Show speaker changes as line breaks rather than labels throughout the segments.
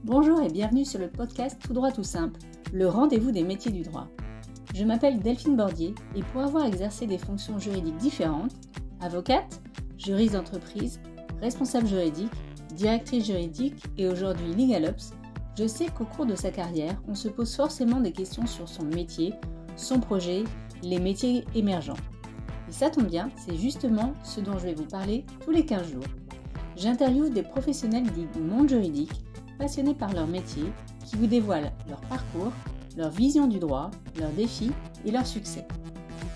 Bonjour et bienvenue sur le podcast Tout droit tout simple, le rendez-vous des métiers du droit. Je m'appelle Delphine Bordier et pour avoir exercé des fonctions juridiques différentes, avocate, juriste d'entreprise, responsable juridique, directrice juridique et aujourd'hui LegalOps, je sais qu'au cours de sa carrière, on se pose forcément des questions sur son métier, son projet, les métiers émergents. Et ça tombe bien, c'est justement ce dont je vais vous parler tous les 15 jours. J'interviewe des professionnels du monde juridique, passionnés par leur métier, qui vous dévoilent leur parcours, leur vision du droit, leurs défis et leurs succès.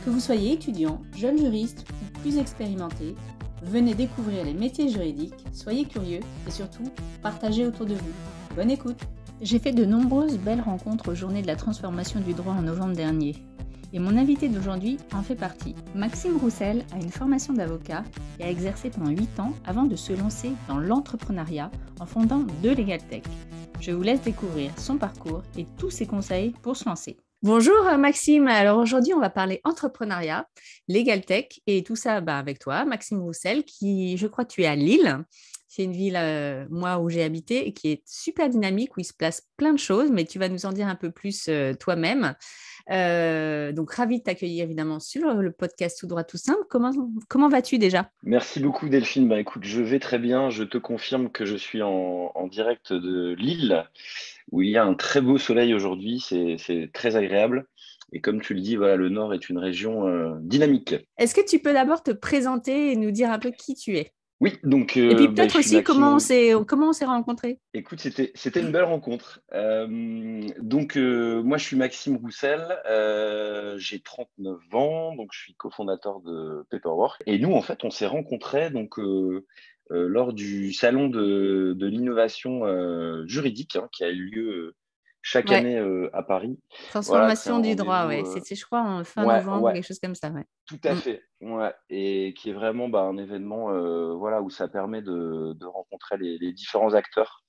Que vous soyez étudiant, jeune juriste ou plus expérimenté, venez découvrir les métiers juridiques, soyez curieux et surtout, partagez autour de vous. Bonne écoute! J'ai fait de nombreuses belles rencontres aux Journées de la transformation du droit en novembre dernier. Et mon invité d'aujourd'hui en fait partie. Maxime Roussel a une formation d'avocat et a exercé pendant 8 ans avant de se lancer dans l'entrepreneuriat en fondant deux LegalTech. Je vous laisse découvrir son parcours et tous ses conseils pour se lancer. Bonjour Maxime, alors aujourd'hui on va parler entrepreneuriat, LegalTech et tout ça avec toi, Maxime Roussel, qui je crois tu es à Lille. C'est une ville, moi, où j'ai habité et qui est super dynamique, où il se passe plein de choses, mais tu vas nous en dire un peu plus toi-même. Donc, ravi de t'accueillir évidemment sur le podcast Tout droit tout simple. Comment vas-tu déjà?
Merci beaucoup Delphine. Écoute, je vais très bien. Je te confirme que je suis en direct de Lille, où il y a un très beau soleil aujourd'hui. C'est très agréable. Et comme tu le dis, voilà, le Nord est une région dynamique.
Est-ce que tu peux d'abord te présenter et nous dire un peu qui tu es?
Oui, donc
Et puis
je
peut-être
suis
aussi
Maxime Roux.
comment on s'est rencontrés?
Écoute, c'était une belle rencontre. Moi, je suis Maxime Roussel. J'ai 39 ans, donc je suis cofondateur de Paperwork. Et nous, en fait, on s'est rencontrés lors du salon de l'innovation juridique qui a eu lieu chaque
Ouais,
année à Paris. Voilà, c'est un
transformation du droit,
rendez-vous.
ouais. C'était, je crois, en fin
Ouais,
novembre ou
ouais,
quelque chose comme ça, ouais.
tout à fait. Ouais, et qui est vraiment un événement voilà, où ça permet de rencontrer les différents acteurs,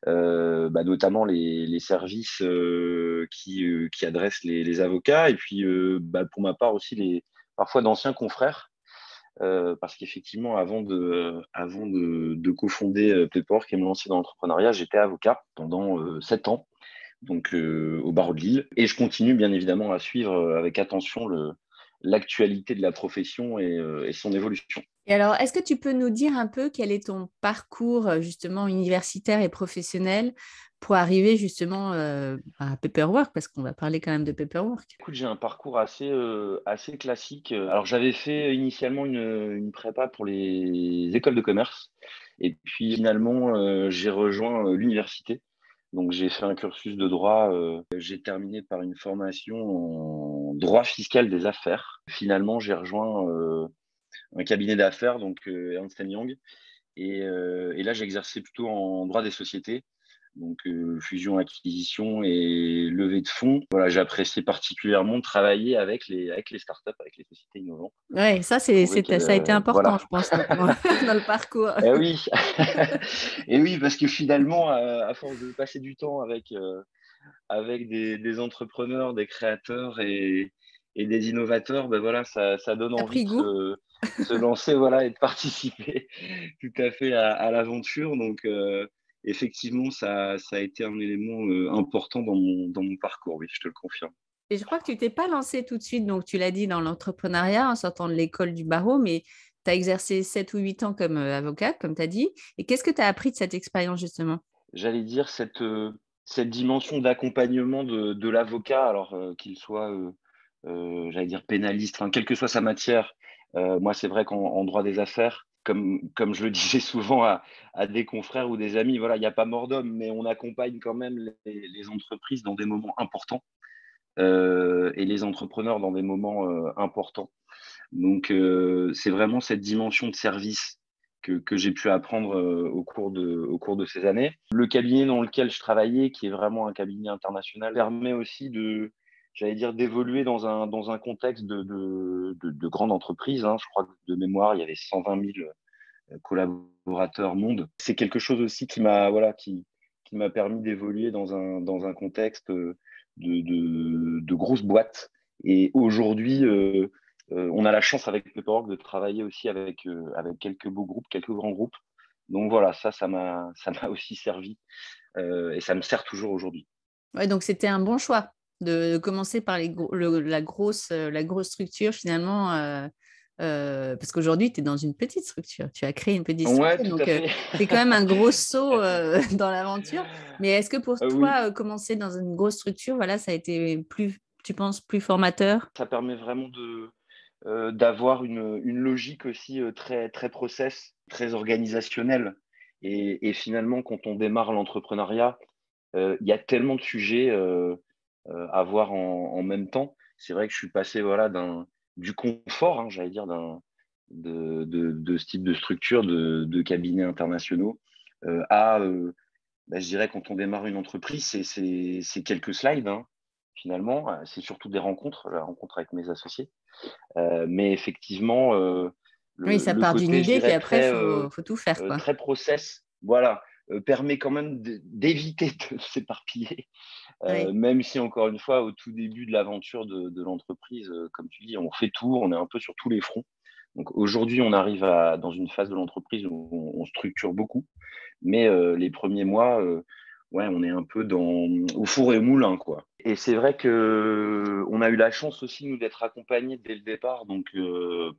notamment les services qui adressent les avocats, et puis pour ma part aussi parfois d'anciens confrères, parce qu'effectivement, avant de cofonder Paperwork et me lancer dans l'entrepreneuriat, j'étais avocat pendant 7 ans, donc au barreau de Lille. Et je continue bien évidemment à suivre avec attention l'actualité de la profession et son évolution.
Et alors, est-ce que tu peux nous dire un peu quel est ton parcours justement universitaire et professionnel pour arriver justement à Paperwork, parce qu'on va parler quand même de Paperwork.
Écoute, j'ai un parcours assez classique. Alors, j'avais fait initialement une prépa pour les écoles de commerce. Et puis, finalement, j'ai rejoint l'université. Donc, j'ai fait un cursus de droit. J'ai terminé par une formation en droit fiscal des affaires. Finalement, j'ai rejoint un cabinet d'affaires, donc Ernst Young. Et là, j'ai exercé plutôt en droit des sociétés, donc fusion, acquisition et levée de fonds. Voilà, j'appréciais particulièrement de travailler avec les startups, avec les sociétés innovantes.
Ouais, ça,
Je trouvais
ça a été important,
voilà.
je pense, dans le parcours.
Eh oui, et oui, parce que finalement, à force de passer du temps avec des entrepreneurs, des créateurs et des innovateurs, voilà, ça donne
T'as
envie
pris
de
goût?
se lancer, voilà, et de participer tout à fait à l'aventure. Donc, effectivement, ça a été un élément important dans mon parcours, oui, je te le confirme.
Et je crois que tu t'es pas lancé tout de suite, donc tu l'as dit, dans l'entrepreneuriat en sortant de l'école du barreau, mais tu as exercé 7 ou 8 ans comme avocat, comme tu as dit. Et qu'est-ce que tu as appris de cette expérience, justement?
J'allais dire cette dimension d'accompagnement de l'avocat, alors qu'il soit, j'allais dire pénaliste, enfin, quelle que soit sa matière. Moi, c'est vrai qu'en droit des affaires, comme je le disais souvent à des confrères ou des amis, voilà, il n'y a pas mort d'homme, mais on accompagne quand même les entreprises dans des moments importants, et les entrepreneurs dans des moments importants. Donc, c'est vraiment cette dimension de service que j'ai pu apprendre au cours de ces années. Le cabinet dans lequel je travaillais, qui est vraiment un cabinet international, permet aussi j'allais dire, d'évoluer dans un contexte de grande entreprise, hein. Je crois que de mémoire, il y avait 120 000 collaborateurs monde. C'est quelque chose aussi qui m'a permis d'évoluer dans un contexte de grosses boîtes. Et aujourd'hui, on a la chance avec Paperwork de travailler aussi avec quelques beaux groupes, quelques grands groupes. Donc voilà, ça m'a aussi servi et ça me sert toujours aujourd'hui.
Ouais, donc c'était un bon choix de commencer par la grosse structure finalement, parce qu'aujourd'hui, tu es dans une petite structure. Tu as créé une petite
Ouais,
structure,
tout
donc
à fait.
c'est quand même un gros saut
Tout à fait.
dans l'aventure. Mais est-ce que pour
Oui,
toi, commencer dans une grosse structure, voilà, ça a été plus, tu penses, plus formateur?
ça permet vraiment d'avoir une logique aussi très, très process, très organisationnelle. Et finalement, quand on démarre l'entrepreneuriat, il y a tellement de sujets à voir en même temps. C'est vrai que je suis passé voilà, du confort, hein, j'allais dire, de ce type de structure, de cabinets internationaux, à, bah, je dirais, quand on démarre une entreprise, c'est quelques slides, hein, finalement. C'est surtout des rencontres, la rencontre avec mes associés. Mais effectivement,
Oui,
le,
ça
le
part d'une
côté, je
idée, puis
dirais,
après, il faut tout faire, quoi.
très process, voilà, permet quand même d'éviter de s'éparpiller,
Oui.
même si, encore une fois, au tout début de l'aventure de l'entreprise, comme tu dis, on fait tout, on est un peu sur tous les fronts. Donc aujourd'hui, on arrive dans une phase de l'entreprise où on structure beaucoup, mais les premiers mois, ouais, on est un peu au four et au moulin, quoi. Et c'est vrai qu'on a eu la chance aussi, nous, d'être accompagnés dès le départ donc,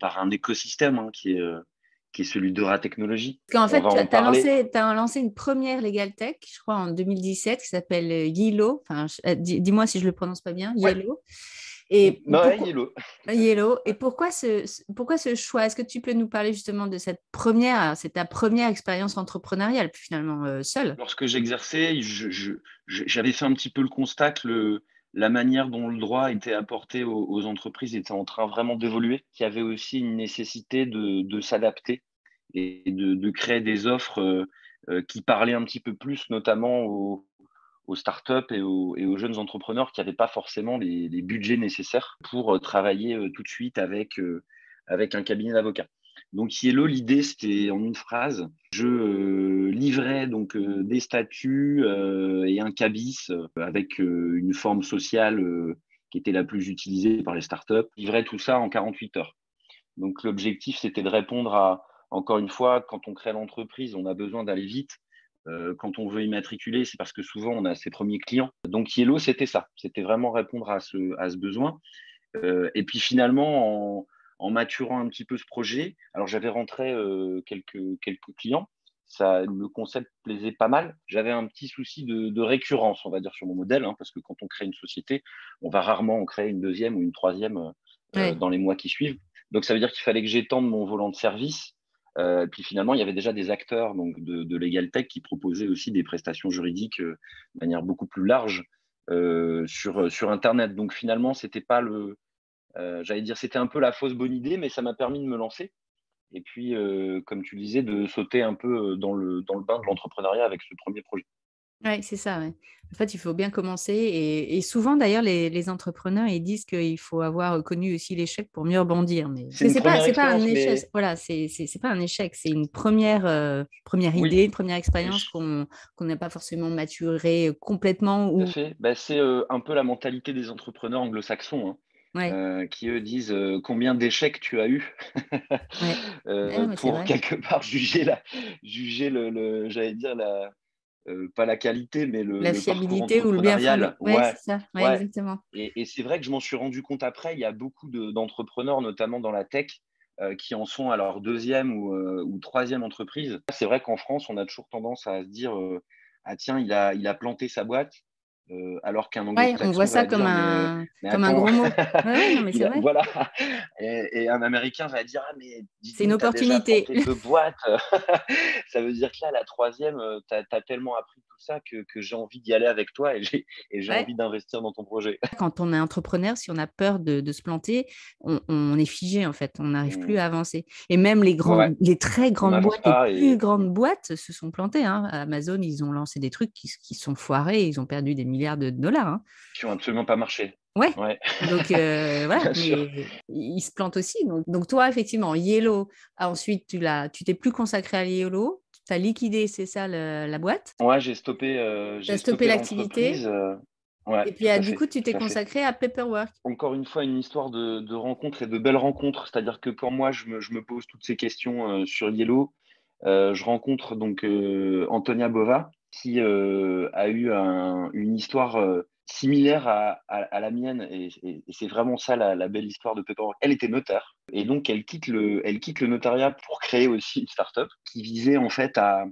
par un écosystème hein, qui est celui d'Eura Technologies.
Parce qu'en
On
fait,
va
tu
en parler.
as lancé une première Legal Tech, je crois, en 2017, qui s'appelle Yellow. Enfin, dis-moi si je le prononce pas bien,
Ouais,
Yellow. Et
ouais,
pourquoi
Yellow, tout à fait.
Yellow? Et pourquoi ce choix? Est-ce que tu peux nous parler justement de cette première, c'est ta première expérience entrepreneuriale, finalement, seule?
Lorsque j'exerçais, j'avais fait un petit peu le constat que la manière dont le droit était apporté aux entreprises était en train vraiment d'évoluer, qu'il y avait aussi une nécessité de s'adapter et de créer des offres qui parlaient un petit peu plus, notamment aux startups et aux jeunes entrepreneurs qui n'avaient pas forcément les budgets nécessaires pour travailler tout de suite avec un cabinet d'avocats. Donc Yellow, l'idée, c'était en une phrase. Je livrais donc des statuts et un cabis avec une forme sociale qui était la plus utilisée par les startups. Je livrais tout ça en 48 heures. Donc l'objectif, c'était de répondre à, encore une fois, quand on crée l'entreprise, on a besoin d'aller vite. Quand on veut immatriculer, c'est parce que souvent on a ses premiers clients. Donc Yellow, c'était ça. C'était vraiment répondre à ce besoin. Et puis finalement, en maturant un petit peu ce projet, alors j'avais rentré quelques clients. Le concept plaisait pas mal. J'avais un petit souci de récurrence, on va dire, sur mon modèle, hein, parce que quand on crée une société, on va rarement en créer une deuxième ou une troisième
Ouais.
dans les mois qui suivent. Donc ça veut dire qu'il fallait que j'étende mon volant de service. Puis finalement, il y avait déjà des acteurs donc de Legal Tech qui proposaient aussi des prestations juridiques de manière beaucoup plus large sur Internet. Donc finalement, c'était pas j'allais dire, c'était un peu la fausse bonne idée, mais ça m'a permis de me lancer. Et puis, comme tu le disais, de sauter un peu dans le bain de l'entrepreneuriat avec ce premier projet.
Ouais, c'est ça, ouais. En fait, il faut bien commencer. Et souvent, d'ailleurs, les entrepreneurs, ils disent qu'il faut avoir connu aussi l'échec pour mieux rebondir. Mais parce
C'est
que
une première
c'est pas un
expérience,
échec.
mais
Voilà, c'est pas un échec. C'est une première idée,
oui,
une première expérience
je-
qu'on n'a pas forcément maturée complètement.
tout à
Ou
fait. Bah, c'est un peu la mentalité des entrepreneurs anglo-saxons, hein,
ouais,
qui eux disent combien d'échecs tu as eu
ouais, ouais, ouais, c'est
pour
vrai.
quelque part juger j'allais dire pas la qualité, mais
La
le parcours
fiabilité ou le bien fondé.
entrepreneurial.
Ouais,
Ouais,
c'est ça. Ouais,
ouais.
exactement.
Et c'est vrai que je m'en suis rendu compte après. Il y a beaucoup d'entrepreneurs, notamment dans la tech, qui en sont à leur deuxième ou troisième entreprise. C'est vrai qu'en France, on a toujours tendance à se dire ah tiens, il a planté sa boîte, alors qu'un
Ouais, on voit
anglo-saxon
ça
va dire mais
comme un
attends,
gros mot. Ouais, ouais, non, mais c'est vrai.
voilà. Et un américain va dire ah mais dis
C'est une
donc, tu as déjà
opportunité.
planté deux boîtes. Ça veut dire que là, la troisième, tu as tellement appris tout ça que j'ai envie d'y aller avec toi et j'ai
Ouais.
envie d'investir dans ton projet.
Quand on est entrepreneur, si on a peur de se planter, on est figé en fait, on n'arrive plus à avancer. Et même
Ouais,
les très
on
grandes
n'avance
boîtes, les
pas
plus grandes boîtes se sont plantées, hein. Amazon, ils ont lancé des trucs qui sont foirés, ils ont perdu des milliards de dollars, hein.
qui ont absolument pas marché.
Ouais.
Ouais,
Donc voilà,
bien sûr.
mais ils se plantent aussi. Donc toi, effectivement, Yellow, ensuite tu t'es plus consacré à Yellow, tu as liquidé, c'est ça, la boîte,
Ouais,
tu as
j'ai
stoppé
stoppé
l'activité,
l'entreprise. Ouais,
et puis
tout à
du
fait,
coup, tu t'es
tout à fait.
consacré à Paperwork.
Encore une fois, une histoire de rencontres et de belles rencontres. C'est-à-dire que quand moi, je me pose toutes ces questions sur Yellow, je rencontre donc Antonia Bova, qui a eu une histoire similaire à la mienne, et c'est vraiment ça la belle histoire de Pepperwork. Elle était notaire, et donc elle quitte le notariat pour créer aussi une start-up qui visait en fait à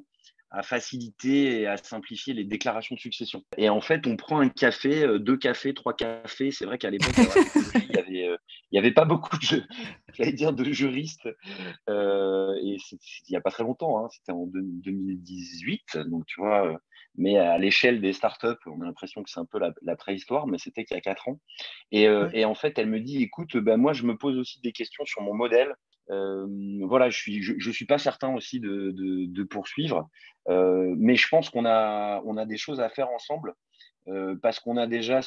faciliter et à simplifier les déclarations de succession. Et en fait, on prend un café, 2 cafés, 3 cafés. C'est vrai qu'à l'époque, à la technologie, il y avait pas beaucoup j'allais dire, de juristes. Et il n'y a pas très longtemps, hein, c'était en 2018. Donc, tu vois, mais à l'échelle des startups, on a l'impression que c'est un peu la préhistoire, mais c'était qu'il y a 4 ans. Et en fait, elle me dit, écoute, bah, moi, je me pose aussi des questions sur mon modèle. Voilà, je suis pas certain aussi de poursuivre, mais je pense on a des choses à faire ensemble, parce qu'on a déjà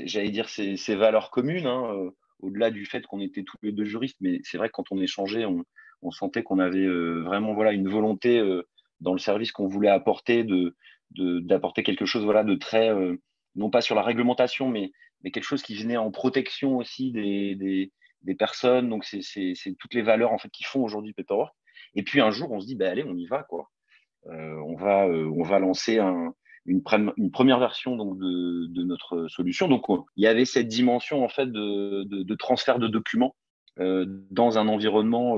j'allais dire ces valeurs communes, hein, au-delà du fait qu'on était tous les deux juristes, mais c'est vrai que quand on échangeait, on sentait qu'on avait vraiment voilà une volonté dans le service qu'on voulait apporter d'apporter quelque chose voilà de très non pas sur la réglementation, mais quelque chose qui venait en protection aussi des personnes. Donc, c'est toutes les valeurs en fait qui font aujourd'hui Paperwork. Et puis un jour, on se dit, bah, allez, on y va, quoi. On va lancer une première version donc, de notre solution. Donc, il y avait cette dimension en fait de transfert de documents dans un environnement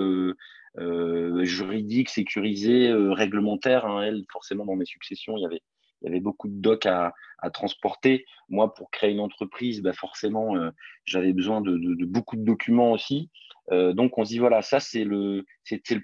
juridique, sécurisé, réglementaire, hein. Elle, forcément, dans mes successions, il y avait beaucoup de docs à transporter. Moi, pour créer une entreprise, bah, forcément, j'avais besoin de beaucoup de documents aussi. Donc, on se dit, voilà, ça, c'est le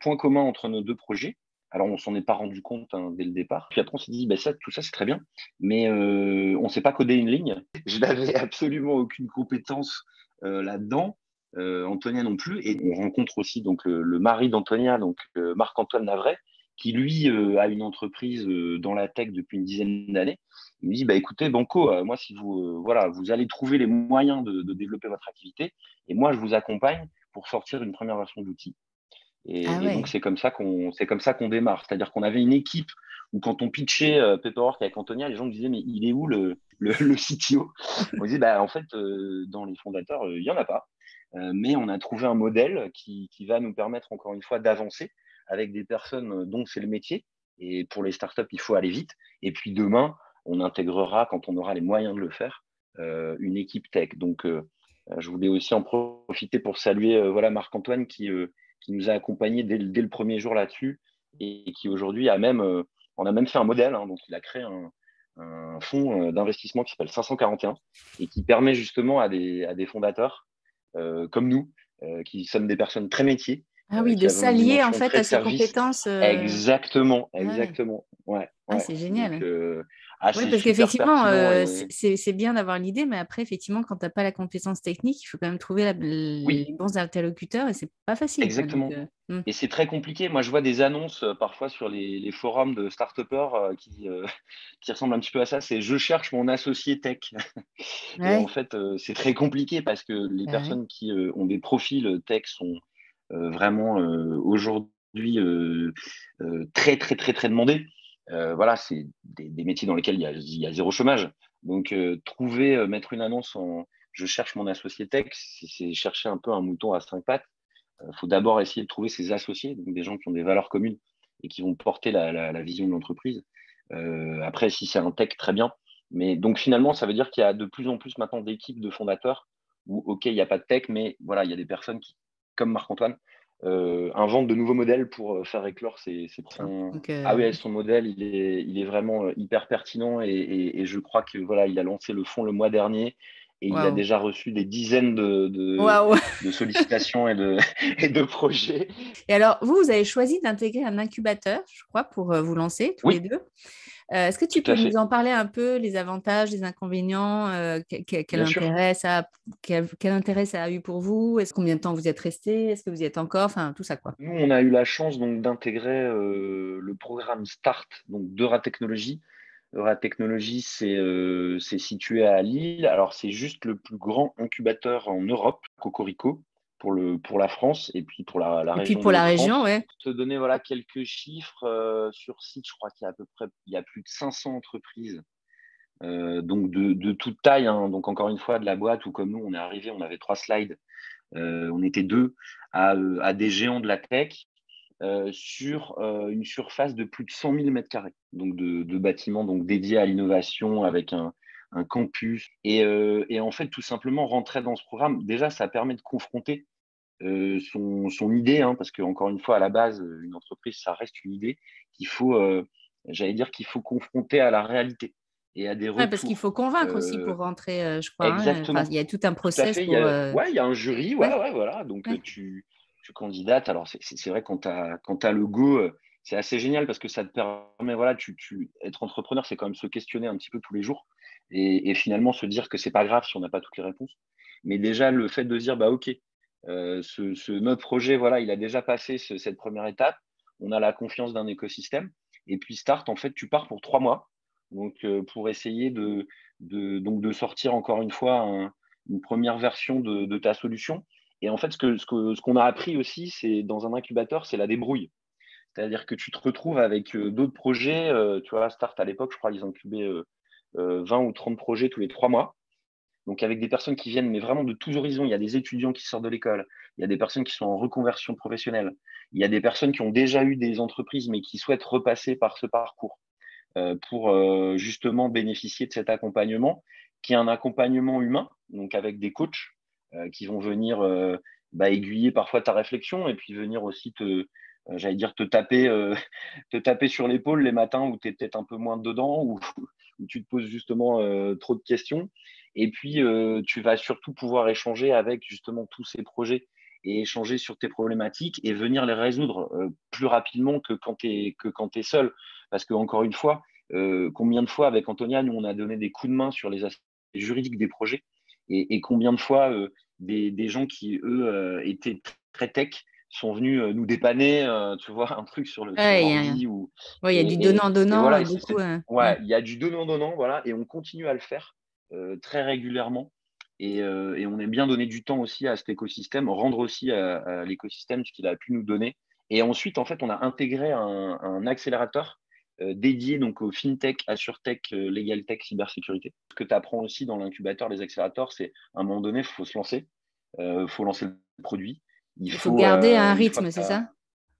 point commun entre nos deux projets. Alors, on s'en est pas rendu compte, hein, dès le départ. Puis après, on s'est dit, bah, tout ça, c'est très bien, mais on ne sait pas coder une ligne. Je n'avais absolument aucune compétence là-dedans. Antonia non plus. Et on rencontre aussi donc le mari d'Antonia, donc Marc-Antoine Navray, qui lui a une entreprise dans la tech depuis une dizaine d'années. Il me dit, bah, écoutez, Banco, moi, si voilà, vous allez trouver les moyens de développer votre activité, et moi, je vous accompagne pour sortir une première version d'outil.
Ah
Et donc,
ouais.
c'est comme ça qu'on démarre. C'est-à-dire qu'on avait une équipe où, quand on pitchait Paperwork avec Antonia, les gens disaient, mais il est où le CTO? On disait, bah, en fait, dans les fondateurs, il n'y en a pas. Mais on a trouvé un modèle qui va nous permettre, encore une fois, d'avancer avec des personnes dont c'est le métier. Et pour les startups, il faut aller vite. Et puis demain, on intégrera, quand on aura les moyens de le faire, une équipe tech. Donc, je voulais aussi en profiter pour saluer voilà, Marc-Antoine qui nous a accompagnés dès le premier jour là-dessus, et qui aujourd'hui on a même fait un modèle, hein. Donc, il a créé un fonds d'investissement qui s'appelle 541 et qui permet justement à des fondateurs comme nous, qui sommes des personnes très métiers,
Ah oui,
qui
de
avons une
s'allier en
dimension
fait
très
à ses
service.
compétences.
Exactement,
Ah ouais.
exactement. Ouais,
Ah,
ouais.
c'est
Donc,
génial. Oui,
c'est
parce
super
qu'effectivement,
pertinent.
c'est bien d'avoir l'idée, mais après, effectivement, quand tu n'as pas la compétence technique, il faut quand même trouver les
Oui,
bons interlocuteurs et c'est pas facile, quoi. Donc,
exactement. Et c'est très compliqué. Moi, je vois des annonces parfois sur les forums de start-upers qui ressemblent un petit peu à ça. C'est je cherche mon associé tech. Et en
ouais,
fait, c'est très compliqué parce que les
bah ouais.
personnes qui ont des profils tech sont vraiment aujourd'hui très, très, très, très demandés. Voilà, c'est des métiers dans lesquels il y a zéro chômage. Donc, mettre une annonce en je cherche mon associé tech, c'est chercher un peu un mouton à 5 pattes. Il faut d'abord essayer de trouver ses associés, donc des gens qui ont des valeurs communes et qui vont porter la vision de l'entreprise. Après, si c'est un tech, très bien. Mais donc finalement, ça veut dire qu'il y a de plus en plus maintenant d'équipes de fondateurs où, OK, il n'y a pas de tech, mais voilà, il y a des personnes qui, comme Marc-Antoine, inventent de nouveaux modèles pour faire éclore
Donc,
Ah oui, son modèle, il est vraiment hyper pertinent, et je crois que voilà, il a lancé le fonds le mois dernier et il a
waouh.
déjà reçu des dizaines
Waouh.
de sollicitations et de projets.
Et alors, vous avez choisi d'intégrer un incubateur, je crois, pour vous lancer tous les
Oui,
deux. Est-ce que tu
tout
peux
à
nous
fait.
en parler un peu, les avantages, les inconvénients,
Bien sûr.
quel intérêt ça a eu pour vous? Combien de temps vous y êtes resté? Est-ce que vous y êtes encore? Enfin, tout ça, quoi.
Nous, on a eu la chance donc d'intégrer le programme START donc d'Eura Technologies. Eura Technologies, c'est situé à Lille. Alors, c'est juste le plus grand incubateur en Europe, Cocorico, pour la France et puis pour la
Et puis
région des
pour la région,
Hauts-de-France.
ouais.
Pour te donner voilà, quelques chiffres sur site, je crois qu'il y a à peu près il y a plus de 500 entreprises, donc de toute taille, hein. Donc, encore une fois, de la boîte où, comme nous, on est arrivé, on avait 3 slides, on était deux à des géants de la tech. sur une surface de plus de 100 000 mètres carrés, donc de bâtiments donc, dédiés à l'innovation avec un campus. Et en fait, tout simplement, rentrer dans ce programme, déjà, ça permet de confronter son idée, hein, parce qu'encore une fois, à la base, une entreprise, ça reste une idée qu'il faut, j'allais dire qu'il faut confronter à la réalité et à des
Ouais, parce qu'il faut
retours.
convaincre aussi pour rentrer, je crois. Hein. Enfin,
Exactement,
il y a tout un
tout à
process
fait.
pour.
Il y a un jury,
Ouais,
ouais, voilà. Donc,
ouais.
tu candidates. Alors, c'est vrai, quand tu as le go, c'est assez génial parce que ça te permet, voilà, être entrepreneur, c'est quand même se questionner un petit peu tous les jours et finalement se dire que c'est pas grave si on n'a pas toutes les réponses. Mais déjà, le fait de se dire, bah, OK, notre projet, voilà, il a déjà passé cette première étape. On a la confiance d'un écosystème. Et puis, Start, en fait, tu pars pour 3 mois. Donc, pour essayer de sortir encore une fois une première version de ta solution. Et en fait, ce qu'on a appris aussi, c'est dans un incubateur, c'est la débrouille. C'est-à-dire que tu te retrouves avec d'autres projets. Tu vois, Start, à l'époque, je crois, ils incubaient 20 ou 30 projets tous les 3 mois. Donc, avec des personnes qui viennent, mais vraiment de tous horizons. Il y a des étudiants qui sortent de l'école. Il y a des personnes qui sont en reconversion professionnelle. Il y a des personnes qui ont déjà eu des entreprises, mais qui souhaitent repasser par ce parcours pour justement bénéficier de cet accompagnement, qui est un accompagnement humain, donc avec des coachs qui vont venir aiguiller parfois ta réflexion et puis venir aussi j'allais dire, te taper sur l'épaule les matins où tu es peut-être un peu moins dedans, où tu te poses justement trop de questions. Et puis, tu vas surtout pouvoir échanger avec justement tous ces projets et échanger sur tes problématiques et venir les résoudre plus rapidement que quand tu es seul. Parce que, encore une fois, combien de fois avec Antonia, nous, on a donné des coups de main sur les aspects juridiques des projets et combien de fois des gens qui, eux, étaient très tech sont venus nous dépanner, tu vois, un truc sur
Ouais,
l'ordi.
ouais, il y a du
Et
donnant-donnant
voilà,
et beaucoup. Ouais.
ouais, il y a du donnant-donnant, voilà, et on continue à le faire très régulièrement. Et on aime bien donner du temps aussi à cet écosystème, rendre aussi à l'écosystème ce qu'il a pu nous donner. Et ensuite, en fait, on a intégré un accélérateur dédié donc au FinTech, AssureTech, LegalTech, cybersécurité. Ce que tu apprends aussi dans l'incubateur, les accélérateurs, c'est à un moment donné, il faut se lancer, faut lancer le produit.
Il faut garder un
Une fois
rythme,
que
c'est ça?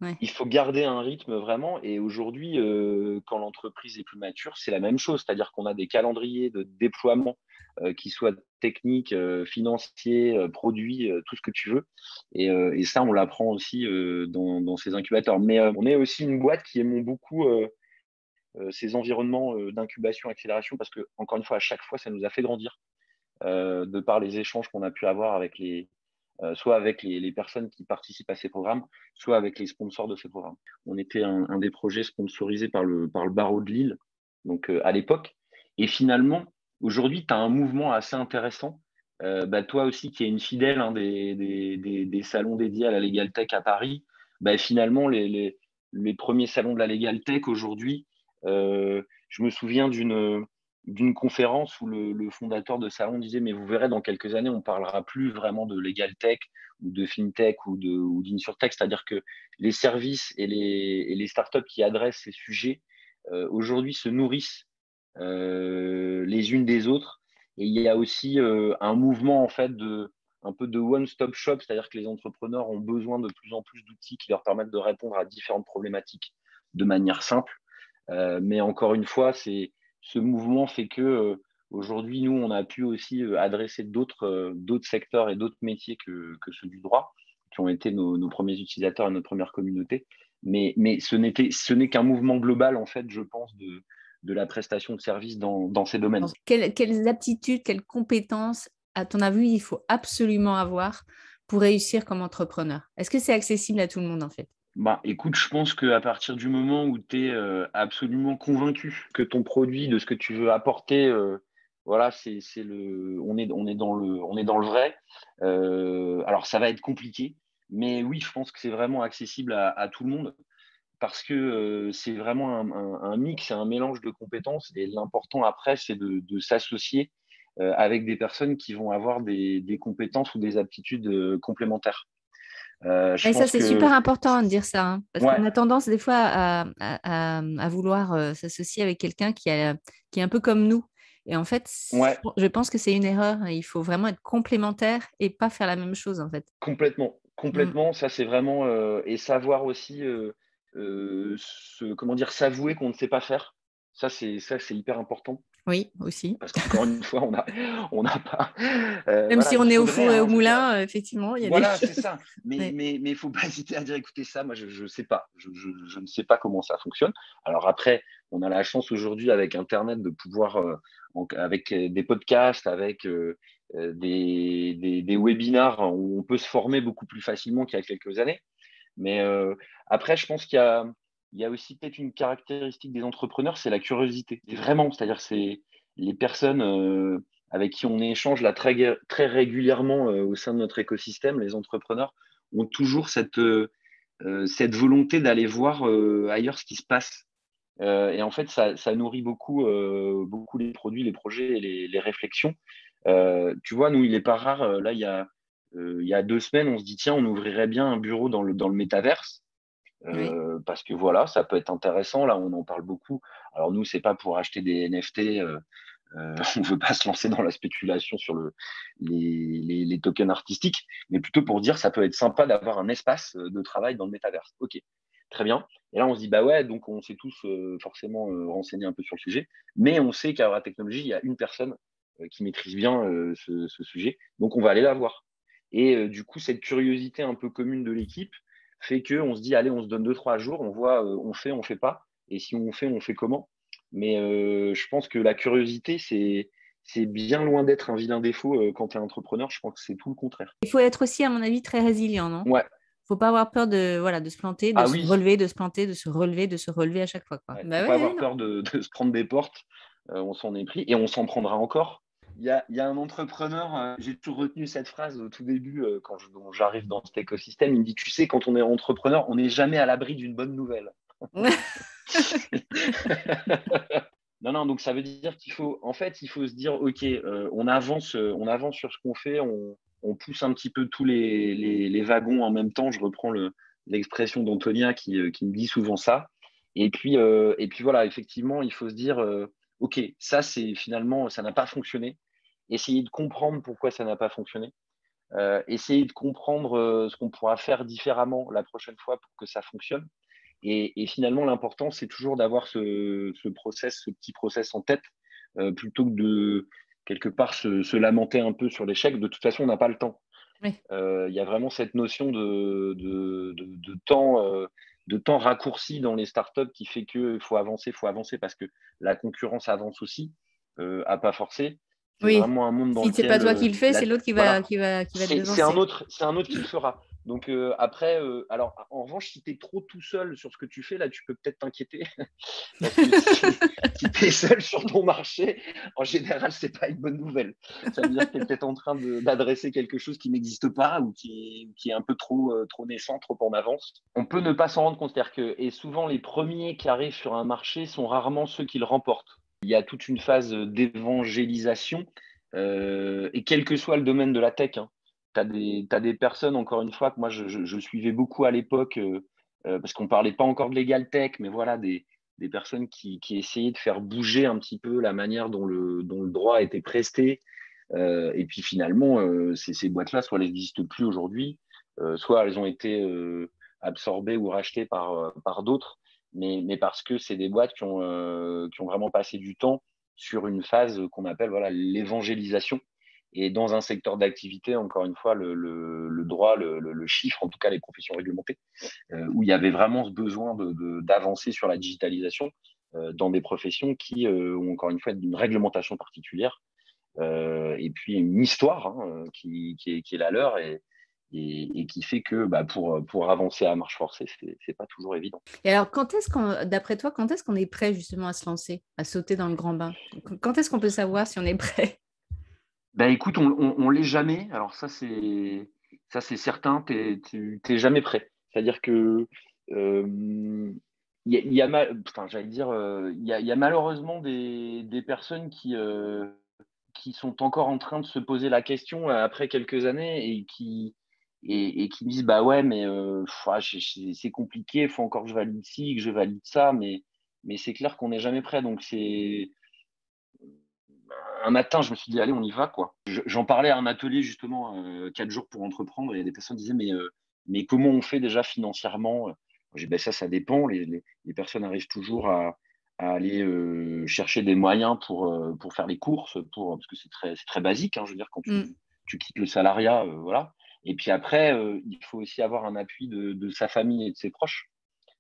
Ouais.
il faut garder un rythme vraiment. Et aujourd'hui, quand l'entreprise est plus mature, c'est la même chose. C'est-à-dire qu'on a des calendriers de déploiement qui soient techniques, financiers, produits, tout ce que tu veux. Et ça, on l'apprend aussi dans ces incubateurs. Mais on est aussi une boîte qui aimons beaucoup ces environnements d'incubation, accélération, parce que, encore une fois, à chaque fois, ça nous a fait grandir de par les échanges qu'on a pu avoir avec soit avec les personnes qui participent à ces programmes, soit avec les sponsors de ces programmes. On était un des projets sponsorisés par le barreau de Lille, donc à l'époque. Et finalement, aujourd'hui, tu as un mouvement assez intéressant. Toi aussi, qui es une fidèle des salons dédiés à la Legal Tech à Paris, finalement, les premiers salons de la Legal Tech aujourd'hui, je me souviens d'une conférence où le fondateur de Salon disait, mais vous verrez, dans quelques années, on ne parlera plus vraiment de legal tech ou de fintech ou d'insurtech, c'est-à-dire que les services et les startups qui adressent ces sujets aujourd'hui se nourrissent les unes des autres. Et il y a aussi un mouvement en fait un peu de one-stop shop, c'est-à-dire que les entrepreneurs ont besoin de plus en plus d'outils qui leur permettent de répondre à différentes problématiques de manière simple. Mais encore une fois, ce mouvement fait que aujourd'hui, nous, on a pu aussi adresser d'autres secteurs et d'autres métiers que ceux du droit, qui ont été nos premiers utilisateurs et notre première communauté. Mais ce n'est qu'un mouvement global, en fait, je pense, de la prestation de services dans ces domaines.
Quelles aptitudes, quelles compétences, à ton avis, il faut absolument avoir pour réussir comme entrepreneur? Est-ce que c'est accessible à tout le monde, en fait?
Écoute, je pense qu'à partir du moment où tu es absolument convaincu que ton produit, de ce que tu veux apporter, voilà, on est dans le vrai. Alors, ça va être compliqué, mais oui, je pense que c'est vraiment accessible à tout le monde parce que c'est vraiment un mix, un mélange de compétences. Et l'important après, c'est de s'associer avec des personnes qui vont avoir des compétences ou des aptitudes complémentaires. Je
Et ça,
pense
c'est
que,
super important de dire ça, hein, parce
ouais,
qu'on a tendance des fois à vouloir s'associer avec quelqu'un qui est un peu comme nous. Et en fait,
ouais.
je pense que c'est une erreur. Il faut vraiment être complémentaire et pas faire la même chose, en fait.
Complètement, Complètement, ça c'est vraiment et savoir aussi comment dire, s'avouer qu'on ne sait pas faire. Ça c'est hyper important
Oui, aussi.
parce qu'encore une fois, on n'a pas.
Même
Voilà,
si on
il
est au
faudrait,
four et au
hein, je veux dire.
moulin, effectivement, il y a des
Voilà, c'est
choses.
ça. Mais
Ouais.
il faut pas hésiter à dire, écoutez, ça, moi, je sais pas. Je ne sais pas comment ça fonctionne. Alors après, on a la chance aujourd'hui avec Internet de pouvoir, avec des podcasts, avec des webinars où on peut se former beaucoup plus facilement qu'il y a quelques années. Mais après, je pense qu'il y a aussi peut-être une caractéristique des entrepreneurs, c'est la curiosité. C'est vraiment, c'est-à-dire c'est les personnes avec qui on échange là très régulièrement au sein de notre écosystème, les entrepreneurs ont toujours cette volonté d'aller voir ailleurs ce qui se passe. Et en fait, ça nourrit beaucoup les produits, les projets et les réflexions. Tu vois, nous, il n'est pas rare, là, il y a 2 semaines, on se dit, tiens, on ouvrirait bien un bureau dans le métaverse.
Oui.
Parce que voilà, ça peut être intéressant. Là, on en parle beaucoup. Alors nous, c'est pas pour acheter des NFT. On veut pas se lancer dans la spéculation sur les tokens artistiques, mais plutôt pour dire ça peut être sympa d'avoir un espace de travail dans le métaverse. Ok, très bien. Et là, on se dit bah ouais, donc on s'est tous forcément renseignés un peu sur le sujet, mais on sait qu'à la technologie, il y a une personne qui maîtrise bien ce sujet, donc on va aller la voir. Et du coup, cette curiosité un peu commune de l'équipe fait que on se dit allez, on se donne 2, 3 jours, on voit, on fait pas, et si on fait comment. Mais je pense que la curiosité, c'est bien loin d'être un vilain défaut quand tu es entrepreneur. Je pense que c'est tout le contraire.
Il faut être aussi, à mon avis, très résilient, non?
Ouais.
Faut pas avoir peur de se planter, de
Ah
se
oui.
relever, de se planter, de se relever, de se relever à chaque fois, quoi.
Ouais.
Bah
Faut pas
ouais,
avoir
non.
peur de se prendre des portes. On s'en est pris et on s'en prendra encore. Il y a un entrepreneur, j'ai toujours retenu cette phrase au tout début quand j'arrive dans cet écosystème. Il me dit, tu sais, quand on est entrepreneur, on n'est jamais à l'abri d'une bonne nouvelle. Non, non, donc ça veut dire en fait, il faut se dire, OK, on avance sur ce qu'on fait, on pousse un petit peu tous les wagons en même temps. Je reprends l'expression d'Antonia qui me dit souvent ça. Et puis voilà, effectivement, il faut se dire, OK, ça, c'est finalement, ça n'a pas fonctionné. Essayer de comprendre pourquoi ça n'a pas fonctionné. Essayer de comprendre ce qu'on pourra faire différemment la prochaine fois pour que ça fonctionne. Et finalement, l'important, c'est toujours d'avoir ce petit process en tête, plutôt que de, quelque part, se lamenter un peu sur l'échec. De toute façon, on n'a pas le temps.
Oui.
Il y a vraiment cette notion de temps raccourci dans les startups qui fait qu'il faut avancer parce que la concurrence avance aussi, à pas forcer. C'est
Oui.
vraiment un monde dans
Si c'est pas
lequel
toi qui le fais, c'est l'autre
voilà,
qui va te
c'est un
devancer.
autre, c'est un autre qui le fera. Donc après, alors en revanche, si tu es trop tout seul sur ce que tu fais, là, tu peux peut-être t'inquiéter. Parce que si tu es seul sur ton marché, en général, c'est pas une bonne nouvelle. Ça veut dire que tu es peut-être en train d'adresser quelque chose qui n'existe pas ou qui est un peu trop naissant, trop en avance. On peut ne pas s'en rendre compte. Et souvent, les premiers qui arrivent sur un marché sont rarement ceux qui le remportent. Il y a toute une phase d'évangélisation, et quel que soit le domaine de la tech, hein. T'as des personnes, encore une fois, que moi je suivais beaucoup à l'époque, parce qu'on parlait pas encore de legal tech, mais voilà, des personnes qui essayaient de faire bouger un petit peu la manière dont le droit a été presté. Et puis finalement, ces boîtes-là, soit elles n'existent plus aujourd'hui, soit elles ont été absorbées ou rachetées par d'autres, mais parce que c'est des boîtes qui ont vraiment passé du temps sur une phase qu'on appelle voilà, l'évangélisation. Et dans un secteur d'activité, encore une fois, le droit, le chiffre, en tout cas les professions réglementées, où il y avait vraiment ce besoin d'avancer sur la digitalisation dans des professions qui ont encore une fois une réglementation particulière, et puis une histoire, hein, qui est la leur et qui fait que pour avancer à marche forcée, c'est pas toujours évident.
Et alors, d'après toi, quand est-ce qu'on est prêt justement à se lancer, à sauter dans le grand bain? Quand est-ce qu'on peut savoir si on est prêt?
Écoute, on l'est jamais. Alors ça c'est certain. Tu t'es jamais prêt. C'est-à-dire que enfin, j'allais dire, il y a malheureusement des personnes qui sont encore en train de se poser la question après quelques années et qui disent bah ouais mais c'est compliqué, il faut encore que je valide ci, que je valide ça, mais c'est clair qu'on n'est jamais prêt. Donc c'est un matin, je me suis dit allez, on y va quoi. J'en parlais à un atelier justement, 4 jours pour entreprendre, et des personnes disaient mais Mais comment on fait déjà financièrement? J'ai dit, ben ça dépend. Les personnes arrivent toujours à aller chercher des moyens pour faire les courses, parce que c'est très basique, hein, je veux dire, quand tu quittes le salariat, voilà. Et puis après, il faut aussi avoir un appui de sa famille et de ses proches.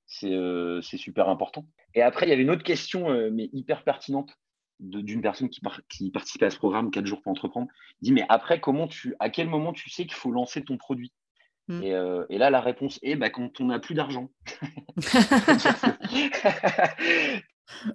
C'est super important. Et après, il y avait une autre question, mais hyper pertinente, d'une personne qui participait à ce programme 4 jours pour entreprendre. Il dit, mais après, à quel moment tu sais qu'il faut lancer ton produit? Et là, la réponse est quand on n'a plus d'argent.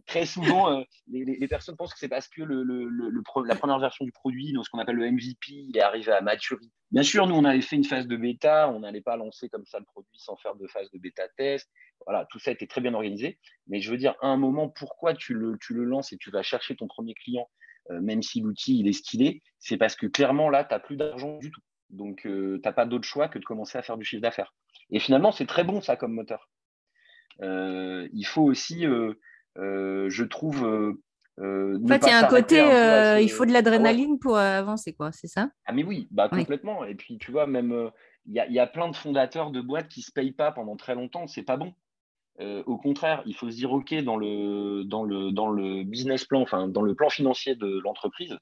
Très souvent, les personnes pensent que c'est parce que la première version du produit, donc ce qu'on appelle le MVP, il est arrivé à maturité. Bien sûr, nous, on avait fait une phase de bêta, on n'allait pas lancer comme ça le produit sans faire de phase de bêta test. Voilà, tout ça était très bien organisé. Mais je veux dire, à un moment, pourquoi tu le lances et tu vas chercher ton premier client, même si l'outil il est stylé, c'est parce que clairement, là, tu n'as plus d'argent du tout. Donc, tu n'as pas d'autre choix que de commencer à faire du chiffre d'affaires. Et finalement, c'est très bon, ça, comme moteur. Il faut aussi, je trouve,
En
ne
fait, il y
pas
a un
s'arrêter
côté,
un peu à
il faut de
Ah ouais,
l'adrénaline pour avancer, quoi, c'est ça?
ah mais oui,
Oui.
complètement. Et puis, tu vois, même, il y a plein de fondateurs de boîtes qui se payent pas pendant très longtemps. C'est pas bon. Au contraire, il faut se dire, OK, dans le business plan, enfin, dans le plan financier de l'entreprise,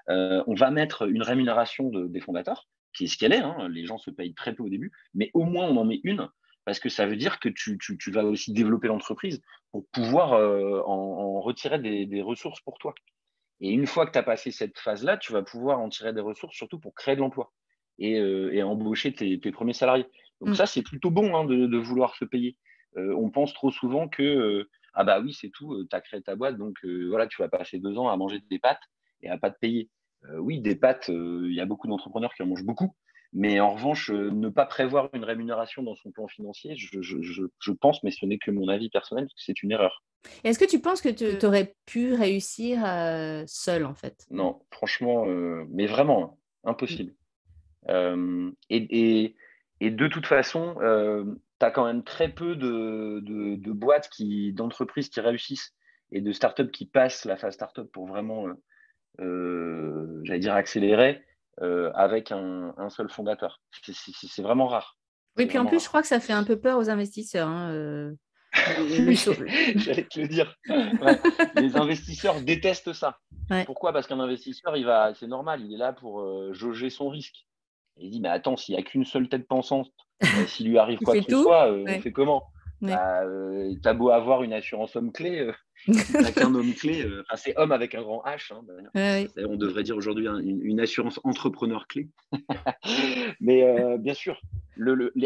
on va mettre une rémunération des fondateurs, qui est ce qu'elle est, hein. Les gens se payent très peu au début, mais au moins on en met une, parce que ça veut dire que tu vas aussi développer l'entreprise pour pouvoir en retirer des ressources pour toi. Et une fois que tu as passé cette phase-là, tu vas pouvoir en tirer des ressources, surtout pour créer de l'emploi et embaucher tes premiers salariés. Donc
Mm.
ça, c'est plutôt bon, hein, de vouloir se payer. On pense trop souvent que ah bah oui, c'est tout, tu as créé ta boîte, donc voilà, tu vas passer 2 ans à manger des pâtes et à pas te payer. Oui, des pâtes, il y a beaucoup d'entrepreneurs qui en mangent beaucoup, mais en revanche, ne pas prévoir une rémunération dans son plan financier, je pense, mais ce n'est que mon avis personnel, que c'est une erreur.
Est-ce que tu penses que tu aurais pu réussir seul, en fait?
Non, franchement, mais vraiment, hein,
Mm.
impossible. Et de toute façon, tu as quand même très peu de boîtes d'entreprises qui réussissent et de startups qui passent la phase startup pour vraiment, j'allais dire accélérer, avec un seul fondateur. C'est vraiment rare.
Oui,
C'est
puis en
vraiment
plus, je
rare.
crois que ça fait un peu peur aux investisseurs, hein,
Oui, j'allais te le dire. Ouais. Les investisseurs détestent ça.
Ouais.
Pourquoi? Parce qu'un investisseur, c'est normal, il est là pour jauger son risque. Et il dit, mais attends, s'il n'y a qu'une seule tête pensante, s'il lui arrive
Il
quoi que
fait
ce
tout.
soit, on
Ouais.
fait comment?
Ouais.
Bah, t'as beau avoir une assurance homme clé, si t'as qu'un homme clé, enfin, c'est homme avec un grand H, hein, d'ailleurs.
Ouais,
D'ailleurs, on devrait dire aujourd'hui une assurance entrepreneur clé. Mais bien sûr,